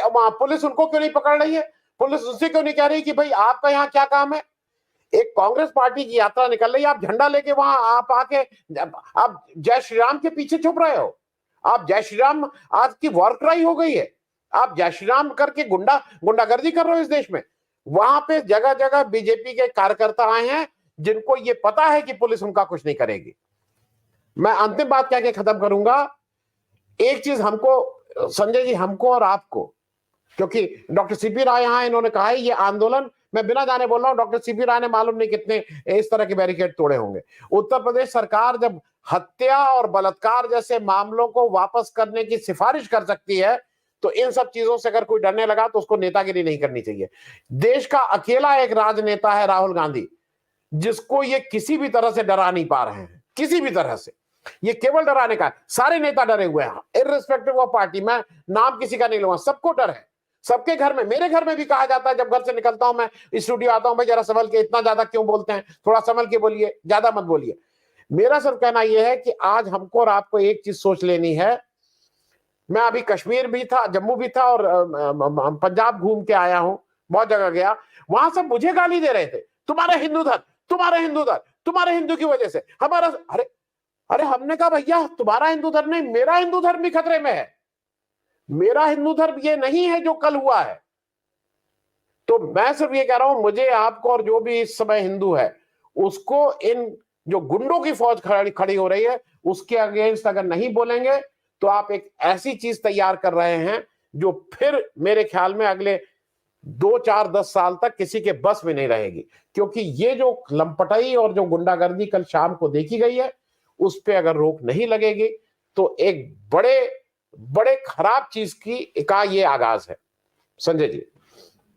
वहां पुलिस उनको क्यों नहीं पकड़ रही है? पुलिस उससे क्यों नहीं कह रही कि भाई आपका यहाँ क्या काम है? एक कांग्रेस पार्टी की यात्रा निकल रही है, आप झंडा लेके वहां आप आके आप जय श्री राम के पीछे छुप रहे हो। आप जय श्री राम आज की वॉर क्राई हो गई है। आप जय श्री राम करके गुंडागर्दी कर रहे हो इस देश में। वहां पे जगह जगह बीजेपी के कार्यकर्ता आए हैं जिनको ये पता है कि पुलिस उनका कुछ नहीं करेगी। मैं अंतिम बात कह के खत्म करूंगा। एक चीज हमको संजय जी, हमको और आपको, क्योंकि डॉक्टर सीपी राय यहाँ इन्होंने कहा है ये आंदोलन, मैं बिना जाने बोल रहा हूं, डॉक्टर सीपी राय ने मालूम नहीं कितने इस तरह के बैरिकेड तोड़े होंगे। उत्तर प्रदेश सरकार जब हत्या और बलात्कार जैसे मामलों को वापस करने की सिफारिश कर सकती है तो इन सब चीजों से अगर कोई डरने लगा तो उसको नेतागिरी नहीं करनी चाहिए। देश का अकेला एक राजनेता है राहुल गांधी, जिसको ये किसी भी तरह से डरा नहीं पा रहे हैं, किसी भी तरह से। ये केवल डराने का है। सारे नेता डरे हुए हैं, इर्रिस्पेक्टिव ऑफ पार्टी। मैं नाम किसी का नहीं लूंगा, सबको डर है। सबके घर में, मेरे घर में भी कहा जाता है जब घर से निकलता हूं, मैं स्टूडियो आता हूं, भाई जरा संभल के, इतना ज्यादा क्यों बोलते हैं, थोड़ा संभल के बोलिए, ज्यादा मत बोलिए। मेरा सिर्फ कहना यह है कि आज हमको और आपको एक चीज सोच लेनी है। मैं अभी कश्मीर भी था, जम्मू भी था और पंजाब घूम के आया हूं, बहुत जगह गया। वहां सब मुझे गाली दे रहे थे, तुम्हारा हिंदू धर्म, तुम्हारा हिंदू धर्म, तुम्हारे हिंदू की वजह से हमारा। अरे हमने कहा भैया तुम्हारा हिंदू धर्म नहीं, मेरा हिंदू धर्म भी खतरे में है। मेरा हिंदू धर्म ये नहीं है जो कल हुआ है। तो मैं सिर्फ ये कह रहा हूं, मुझे, आपको और जो भी इस समय हिंदू है उसको इन जो गुंडों की फौज खड़ी हो रही है उसके अगेंस्ट अगर नहीं बोलेंगे तो आप एक ऐसी चीज तैयार कर रहे हैं जो फिर मेरे ख्याल में अगले 2, 4, 10 साल तक किसी के बस में नहीं रहेगी। क्योंकि ये जो लंपटाई और जो गुंडागर्दी कल शाम को देखी गई है उस पे अगर रोक नहीं लगेगी तो एक बड़े खराब चीज का ये आगाज है। संजय जी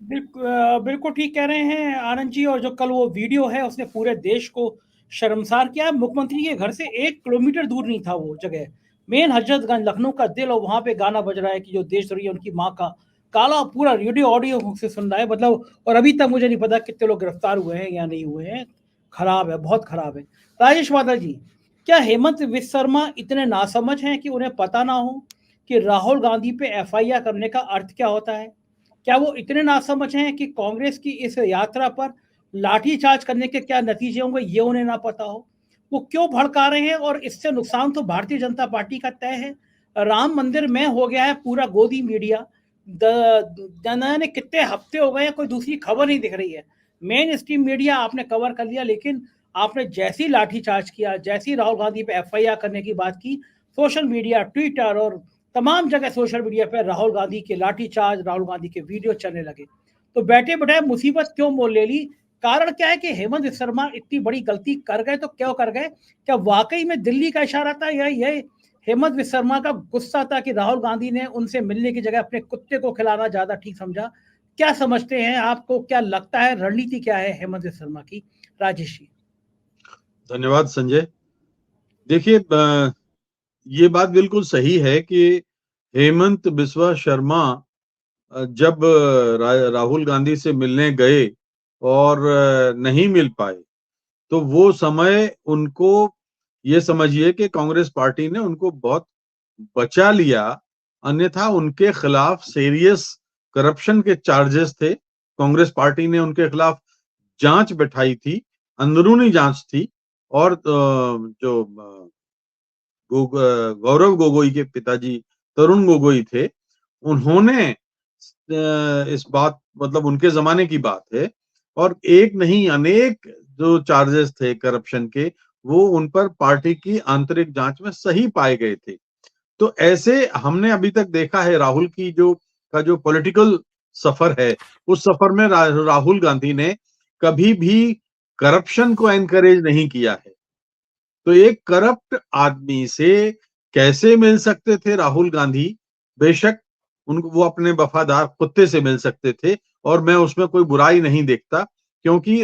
बिल्कुल ठीक कह रहे हैं आनंद जी। और जो कल वो वीडियो है उसने पूरे देश को शर्मसार किया। मुख्यमंत्री के घर से 1 किलोमीटर दूर नहीं था वो जगह, मेन हजरतगंज, लखनऊ का दिल, और वहां पे गाना बज रहा है कि जो देश रही है उनकी माँ का काला, पूरा वीडियो ऑडियो से सुन रहा है मतलब। और अभी तक मुझे नहीं पता कितने लोग गिरफ्तार हुए हैं या नहीं हुए हैं। खराब है, बहुत खराब है। राजेश वादल जी, क्या हेमंत विश्व शर्मा इतने नासमझ हैं कि उन्हें पता ना हो कि राहुल गांधी पे एफआईआर करने का अर्थ क्या होता है? क्या वो इतने नासमझ हैं कि कांग्रेस की इस यात्रा पर लाठीचार्ज करने के क्या नतीजे होंगे ये उन्हें ना पता हो? वो क्यों भड़का रहे हैं? और इससे नुकसान तो भारतीय जनता पार्टी का तय है। राम मंदिर में हो गया है पूरा गोदी मीडिया। ने कितने हफ्ते हो गए हैं, कोई दूसरी खबर नहीं दिख रही है। मेन स्ट्रीम मीडिया आपने कवर कर लिया, लेकिन आपने जैसी लाठीचार्ज किया, जैसी राहुल गांधी पे एफआईआर करने की बात की, सोशल मीडिया, ट्विटर और तमाम जगह सोशल मीडिया पर राहुल गांधी के लाठीचार्ज, राहुल गांधी के वीडियो चलने लगे। तो बैठे बैठे मुसीबत क्यों मोल ले ली? कारण क्या है कि हेमंत विश्व शर्मा इतनी बड़ी गलती कर गए तो क्यों कर गए? क्या वाकई में दिल्ली का इशारा था या ये हेमंत विश्व शर्मा का गुस्सा था कि राहुल गांधी ने उनसे मिलने की जगह अपने कुत्ते को खिलाना ज्यादा ठीक समझा? क्या समझते हैं, आपको क्या लगता है, रणनीति क्या है हेमंत विश्व शर्मा की? राजेश जी। धन्यवाद संजय। देखिए, ये बात बिल्कुल सही है कि हेमंत बिस्वा शर्मा जब राहुल गांधी से मिलने गए और नहीं मिल पाए तो वो समय उनको, ये समझिए कि कांग्रेस पार्टी ने उनको बहुत बचा लिया, अन्यथा उनके खिलाफ सीरियस करप्शन के चार्जेस थे। कांग्रेस पार्टी ने उनके खिलाफ जांच बैठाई थी, अंदरूनी जांच थी। और जो गौरव गोगोई के पिताजी तरुण गोगोई थे, उन्होंने इस बात, मतलब उनके जमाने की बात है, और एक नहीं अनेक जो चार्जेस थे करप्शन के, वो उन पर पार्टी की आंतरिक जांच में सही पाए गए थे। तो ऐसे हमने अभी तक देखा है राहुल की जो पॉलिटिकल सफर है, उस सफर में राहुल गांधी ने कभी भी करप्शन को एनकरेज नहीं किया है। तो एक करप्ट आदमी से कैसे मिल सकते थे राहुल गांधी? बेशक उनको, वो अपने वफादार कुत्ते से मिल सकते थे और मैं उसमें कोई बुराई नहीं देखता, क्योंकि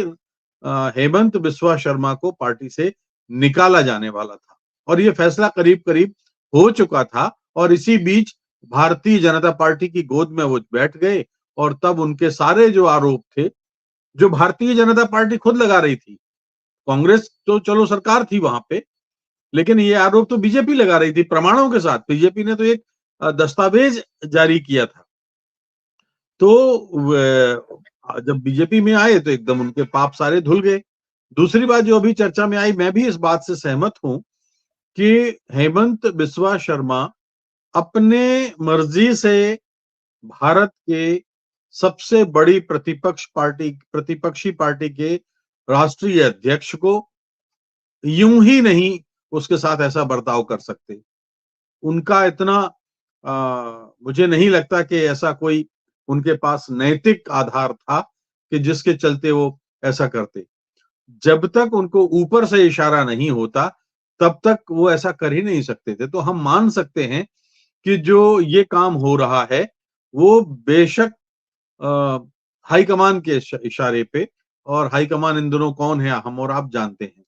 हेमंत बिस्वा शर्मा को पार्टी से निकाला जाने वाला था और ये फैसला करीब करीब हो चुका था। और इसी बीच भारतीय जनता पार्टी की गोद में वो बैठ गए और तब उनके सारे जो आरोप थे जो भारतीय जनता पार्टी खुद लगा रही थी। कांग्रेस तो चलो सरकार थी वहां पे, लेकिन ये आरोप तो बीजेपी लगा रही थी प्रमाणों के साथ। बीजेपी ने तो एक दस्तावेज जारी किया था। तो जब बीजेपी में आए तो एकदम उनके पाप सारे धुल गए। दूसरी बात जो अभी चर्चा में आई, मैं भी इस बात से सहमत हूं कि हेमंत बिस्वा शर्मा अपने मर्जी से भारत के सबसे बड़ी प्रतिपक्षी पार्टी के राष्ट्रीय अध्यक्ष को यूं ही नहीं उसके साथ ऐसा बर्ताव कर सकते। उनका इतना मुझे नहीं लगता कि ऐसा कोई उनके पास नैतिक आधार था कि जिसके चलते वो ऐसा करते। जब तक उनको ऊपर से इशारा नहीं होता तब तक वो ऐसा कर ही नहीं सकते थे। तो हम मान सकते हैं कि जो ये काम हो रहा है वो बेशक हाईकमान के इशारे पे, और हाईकमान इन दोनों कौन है हम और आप जानते हैं,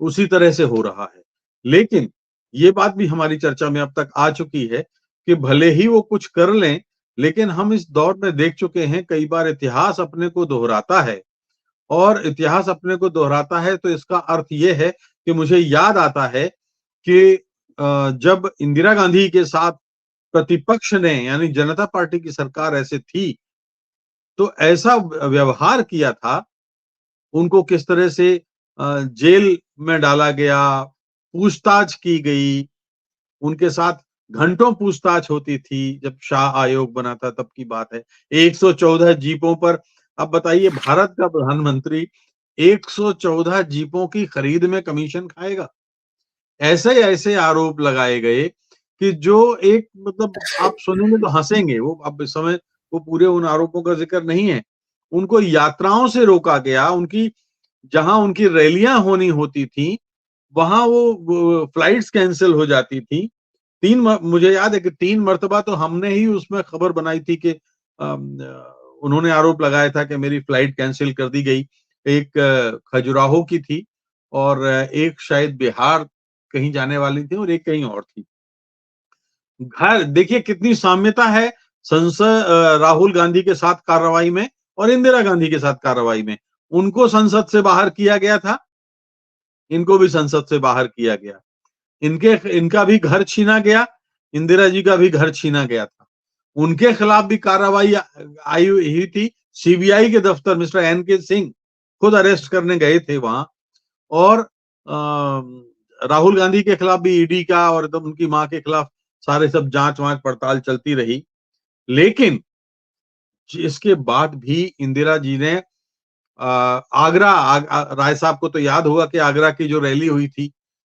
उसी तरह से हो रहा है। लेकिन ये बात भी हमारी चर्चा में अब तक आ चुकी है कि भले ही वो कुछ कर लें, लेकिन हम इस दौर में देख चुके हैं कई बार इतिहास अपने को दोहराता है, और इतिहास अपने को दोहराता है तो इसका अर्थ ये है कि मुझे याद आता है कि जब इंदिरा गांधी के साथ प्रतिपक्ष ने यानी जनता पार्टी की सरकार ऐसे थी तो ऐसा व्यवहार किया था, उनको किस तरह से जेल में डाला गया, पूछताछ की गई, उनके साथ घंटों पूछताछ होती थी। जब शाह आयोग बना था तब की बात है। 114 जीपों पर, अब बताइए भारत का प्रधानमंत्री 114 जीपों की खरीद में कमीशन खाएगा। ऐसे ऐसे आरोप लगाए गए कि जो एक मतलब आप सुनेंगे तो हंसेंगे। वो अब इस समय वो पूरे उन आरोपों का जिक्र नहीं है। उनको यात्राओं से रोका गया, उनकी जहां उनकी रैलियां होनी होती थी वहां वो फ्लाइट्स कैंसिल हो जाती थी। मुझे याद है कि 3 मर्तबा तो हमने ही उसमें खबर बनाई थी कि उन्होंने आरोप लगाया था कि मेरी फ्लाइट कैंसिल कर दी गई। एक खजुराहो की थी और एक शायद बिहार कहीं जाने वाली थी और एक कहीं और थी। घर देखिए कितनी साम्यता है राहुल गांधी के साथ कार्रवाई में और इंदिरा गांधी के साथ कार्रवाई में। उनको संसद से बाहर किया गया था, इनको भी संसद से बाहर किया गया। इनका भी घर छीना गया, इंदिरा जी का भी घर छीना गया था। उनके खिलाफ भी कार्रवाई आई हुई थी। सीबीआई के दफ्तर मिस्टर एनके सिंह खुद अरेस्ट करने गए थे वहां, और राहुल गांधी के खिलाफ भी ईडी का और एकदम उनकी मां के खिलाफ सारे सब जांच वांच पड़ताल चलती रही। लेकिन इसके बाद भी इंदिरा जी ने आगरा राय साहब को तो याद होगा कि आगरा की जो रैली हुई थी,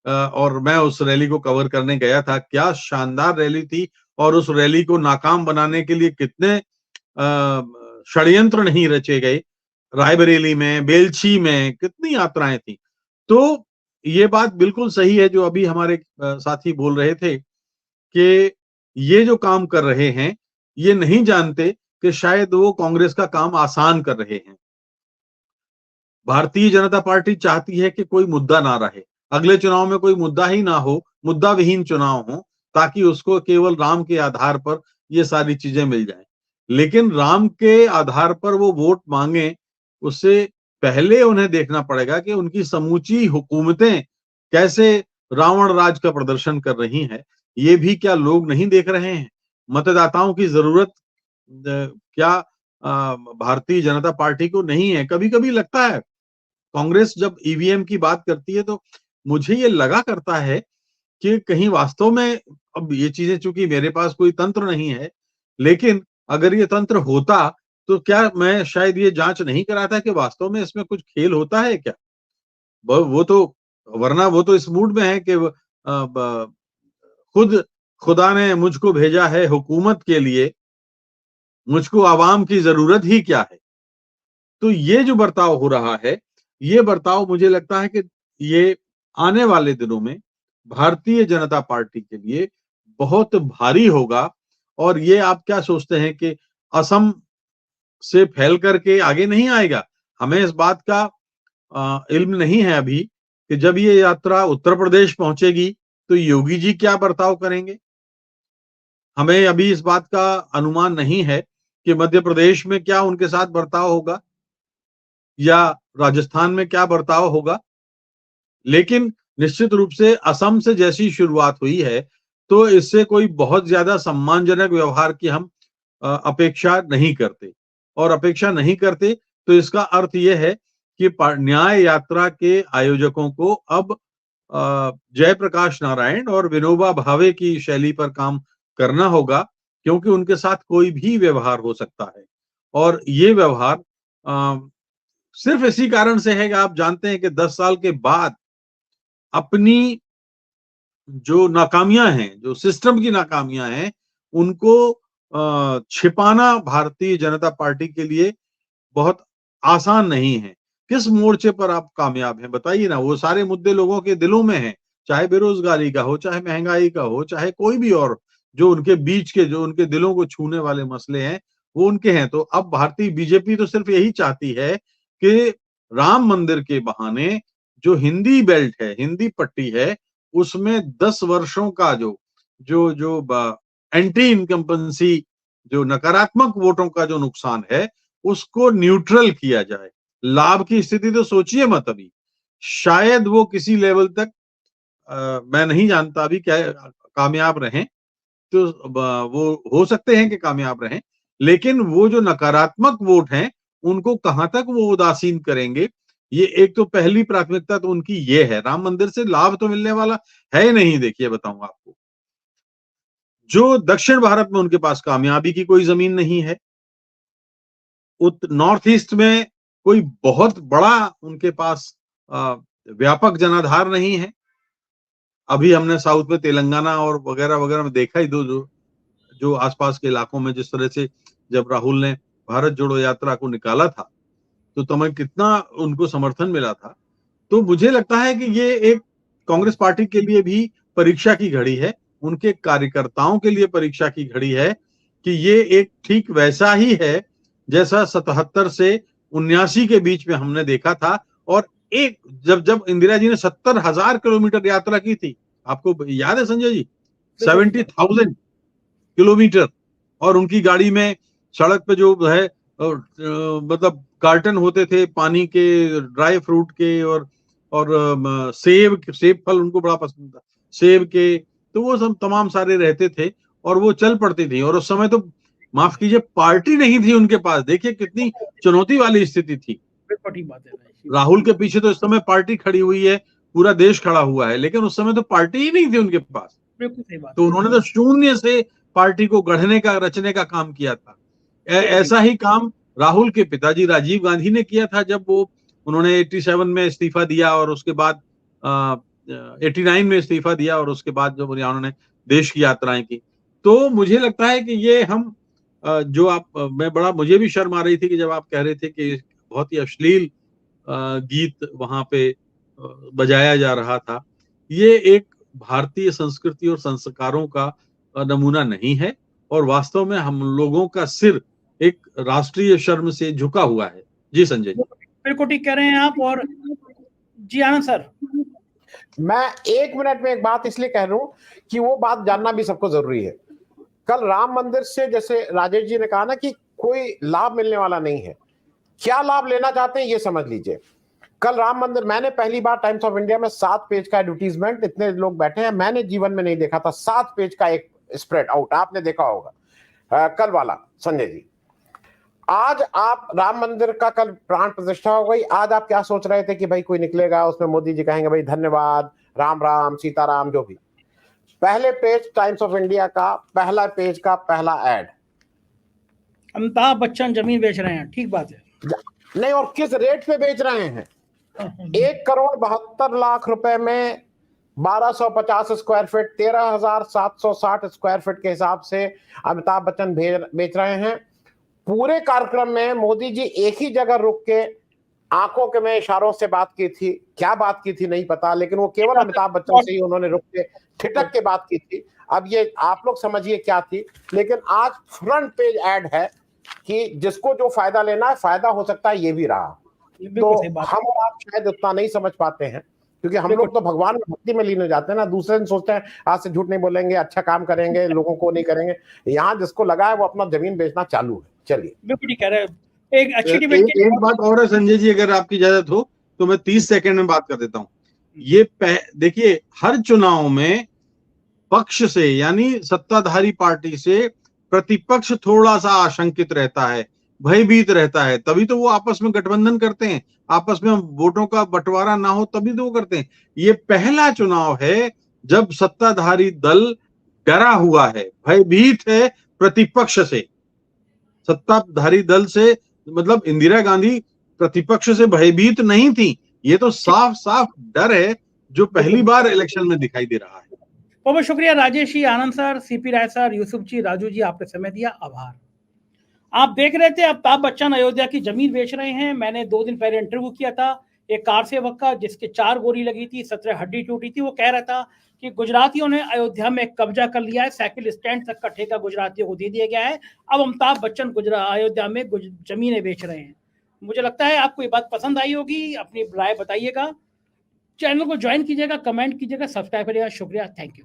और मैं उस रैली को कवर करने गया था। क्या शानदार रैली थी, और उस रैली को नाकाम बनाने के लिए कितने षड्यंत्र नहीं रचे गए। रायबरेली में, बेलछी में कितनी यात्राएं थी। तो ये बात बिल्कुल सही है जो अभी हमारे साथी बोल रहे थे कि ये जो काम कर रहे हैं ये नहीं जानते कि शायद वो कांग्रेस का काम आसान कर रहे हैं। भारतीय जनता पार्टी चाहती है कि कोई मुद्दा ना रहे, अगले चुनाव में कोई मुद्दा ही ना हो, मुद्दा विहीन चुनाव हो, ताकि उसको केवल राम के आधार पर ये सारी चीजें मिल जाएं। लेकिन राम के आधार पर वो वोट मांगे, उससे पहले उन्हें देखना पड़ेगा कि उनकी समूची हुकूमतें कैसे रावण राज का प्रदर्शन कर रही हैं। ये भी क्या लोग नहीं देख रहे हैं? मतदाताओं की जरूरत क्या भारतीय जनता पार्टी को नहीं है? कभी कभी लगता है कांग्रेस जब ईवीएम की बात करती है तो मुझे ये लगा करता है कि कहीं वास्तव में, अब ये चीजें चूंकि मेरे पास कोई तंत्र नहीं है, लेकिन अगर ये तंत्र होता तो क्या मैं शायद ये जांच नहीं कराता कि वास्तव में इसमें कुछ खेल होता है क्या? वो तो वरना वो तो इस मूड में है कि खुद खुदा ने मुझको भेजा है हुकूमत के लिए, मुझको आवाम की जरूरत ही क्या है। तो ये जो बर्ताव हो रहा है, ये बर्ताव मुझे लगता है कि ये आने वाले दिनों में भारतीय जनता पार्टी के लिए बहुत भारी होगा। और ये आप क्या सोचते हैं कि असम से फैल करके आगे नहीं आएगा? हमें इस बात का इल्म नहीं है अभी कि जब ये यात्रा उत्तर प्रदेश पहुंचेगी तो योगी जी क्या बर्ताव करेंगे। हमें अभी इस बात का अनुमान नहीं है कि मध्य प्रदेश में क्या उनके साथ बर्ताव होगा। या राजस्थान में क्या बर्ताव होगा। लेकिन निश्चित रूप से असम से जैसी शुरुआत हुई है तो इससे कोई बहुत ज्यादा सम्मानजनक व्यवहार की हम अपेक्षा नहीं करते, और अपेक्षा नहीं करते तो इसका अर्थ यह है कि न्याय यात्रा के आयोजकों को अब जयप्रकाश नारायण और विनोबा भावे की शैली पर काम करना होगा, क्योंकि उनके साथ कोई भी व्यवहार हो सकता है। और ये व्यवहार सिर्फ इसी कारण से है कि आप जानते हैं कि 10 साल के बाद अपनी जो नाकामियां हैं, जो सिस्टम की नाकामियां हैं, उनको छिपाना भारतीय जनता पार्टी के लिए बहुत आसान नहीं है। किस मोर्चे पर आप कामयाब हैं बताइए ना। वो सारे मुद्दे लोगों के दिलों में हैं, चाहे बेरोजगारी का हो, चाहे महंगाई का हो, चाहे कोई भी और जो उनके बीच के, जो उनके दिलों को छूने वाले मसले हैं, वो उनके हैं। तो अब भारतीय बीजेपी तो सिर्फ यही चाहती है कि राम मंदिर के बहाने जो हिंदी बेल्ट है, हिंदी पट्टी है, उसमें 10 वर्षों का जो एंटी इनकम्बेंसी, जो नकारात्मक वोटों का जो नुकसान है, उसको न्यूट्रल किया जाए। लाभ की स्थिति तो सोचिए मत अभी, शायद वो किसी लेवल तक मैं नहीं जानता अभी क्या कामयाब रहें, तो वो हो सकते हैं कि कामयाब रहें, लेकिन वो जो नकारात्मक वोट हैं उनको कहां तक वो उदासीन करेंगे, ये एक तो पहली प्राथमिकता तो उनकी ये है। राम मंदिर से लाभ तो मिलने वाला है नहीं। देखिए बताऊं आपको, जो दक्षिण भारत में उनके पास कामयाबी की कोई जमीन नहीं है, नॉर्थ ईस्ट में कोई बहुत बड़ा उनके पास व्यापक जनाधार नहीं है। अभी हमने साउथ में तेलंगाना और वगैरह वगैरह में देखा ही, जो आसपास के इलाकों में जिस तरह से जब राहुल ने भारत जोड़ो यात्रा को निकाला था तो तमाम कितना उनको समर्थन मिला था। तो मुझे लगता है कि ये एक कांग्रेस पार्टी के लिए भी परीक्षा की घड़ी है, उनके कार्यकर्ताओं के लिए परीक्षा की घड़ी है कि ये एक ठीक वैसा ही है जैसा 77 से 79 के बीच में हमने देखा था। और एक जब इंदिरा जी ने 70,000 किलोमीटर यात्रा की थी, आपको याद है संजय जी, 70,000 किलोमीटर, और उनकी गाड़ी में सड़क पे जो है मतलब कार्टन होते थे पानी के, ड्राई फ्रूट के, और सेब फल उनको बड़ा पसंद था, सेब के, तो वो सब तमाम सारे रहते थे और वो चल पड़ती थी। और उस समय तो माफ कीजिए पार्टी नहीं थी उनके पास, देखिए कितनी चुनौती वाली स्थिति थी। राहुल के पीछे तो इस समय पार्टी खड़ी हुई है, पूरा देश खड़ा हुआ है, लेकिन उस समय तो पार्टी ही नहीं थी उनके पास। तो उन्होंने तो शून्य से पार्टी को गढ़ने का, रचने का काम किया था। ऐसा ही काम राहुल के पिताजी राजीव गांधी ने किया था, जब उन्होंने 87 में इस्तीफा दिया और उसके बाद 89 में इस्तीफा दिया, और उसके बाद जब उन्होंने देश की यात्राएं की। तो मुझे लगता है कि ये हम मुझे भी शर्म आ रही थी कि जब आप कह रहे थे कि बहुत ही अश्लील गीत वहां पे बजाया जा रहा था। ये एक भारतीय संस्कृति और संस्कारों का नमूना नहीं है, और वास्तव में हम लोगों का सिर एक राष्ट्रीय शर्म से झुका हुआ है। जी संजय जी, बिल्कुल ठीक कह रहे हैं आप। और जी आनंद सर, मैं 1 मिनट में एक बात इसलिए कह रहा हूं कि वो बात जानना भी सबको जरूरी है। कल राम मंदिर से, जैसे राजेश जी ने कहा ना कि कोई लाभ मिलने वाला नहीं है, क्या लाभ लेना चाहते हैं ये समझ लीजिए। कल राम मंदिर, मैंने पहली बार टाइम्स ऑफ इंडिया में 7 पेज का एडवर्टीजमेंट, इतने लोग बैठे हैं, मैंने जीवन में नहीं देखा था। 7 पेज का एक स्प्रेड आउट, आपने देखा होगा कल वाला संजय जी। आज आप राम मंदिर का कल प्राण प्रतिष्ठा हो गई, आज आप क्या सोच रहे थे कि भाई कोई निकलेगा उसमें मोदी जी कहेंगे भाई धन्यवाद, राम राम सीताराम, जो भी। पहले पेज टाइम्स ऑफ इंडिया का पहला पेज का पहला एड, अमिताभ बच्चन जमीन बेच रहे हैं। ठीक बात है, नहीं, और किस रेट पे बेच रहे हैं? 1,72,00,000 रुपए में 1250 स्क्वायर फीट, 13,760 स्क्वायर फीट के हिसाब से अमिताभ बच्चन बेच रहे हैं। पूरे कार्यक्रम में मोदी जी एक ही जगह रुक के आंखों के में इशारों से बात की थी, क्या बात की थी नहीं पता, लेकिन वो केवल अमिताभ बच्चन से ही उन्होंने रुक के ठिठक के बात की थी। अब ये आप लोग समझिए क्या थी, लेकिन आज फ्रंट पेज ऐड है कि जिसको जो फायदा लेना है, फायदा हो सकता है ये भी रहा। तो हम और आप शायद उतना नहीं समझ पाते हैं, क्योंकि हम लोग तो भगवान में भक्ति में लीन हो जाते हैं ना, दूसरे दिन सोचते हैं आज से झूठ नहीं बोलेंगे, अच्छा काम करेंगे, लोगों को नहीं करेंगे। यहाँ जिसको लगा है वो अपना जमीन बेचना चालू है। चलिए, बिल्कुल ठीक कह रहे हैं। एक अच्छी डिबेट एक बात और है संजय जी, अगर आपकी इजाजत हो तो मैं 30 सेकंड में बात कर देता हूं। ये देखिए, हर चुनाव में पक्ष से यानी सत्ताधारी पार्टी से प्रतिपक्ष थोड़ा सा आशंकित रहता है, भयभीत रहता है, तभी तो वो आपस में गठबंधन करते हैं, आपस में वोटों का बंटवारा ना हो तभी तो वो करते हैं। ये पहला चुनाव है जब सत्ताधारी दल डरा हुआ है, भयभीत है प्रतिपक्ष से। सत्ताधारी दल से मतलब इंदिरा गांधी प्रतिपक्ष से भयभीत नहीं थी, ये तो साफ साफ डर है जो पहली बार इलेक्शन में दिखाई दे रहा है। बहुत बहुत शुक्रिया राजेश जी, आनंद सर, सीपी राय सर, यूसुफ जी, राजू जी, आपने समय दिया, आभार। आप देख रहे थे अमिताभ बच्चन अयोध्या की जमीन बेच रहे हैं। मैंने 2 दिन पहले इंटरव्यू किया था एक कार सेवक का जिसके 4 गोली लगी थी, 17 हड्डी टूटी थी। वो कह रहा था कि गुजरातियों ने अयोध्या में कब्जा कर लिया है, साइकिल स्टैंड तक का ठेका गुजरातियों को दे दिया गया है। अब अमिताभ बच्चन अयोध्या में जमीनें बेच रहे हैं। मुझे लगता है आपको ये बात पसंद आई होगी, अपनी राय बताइएगा, चैनल को ज्वाइन कीजिएगा, कमेंट कीजिएगा, सब्सक्राइब करिएगा। शुक्रिया, थैंक यू।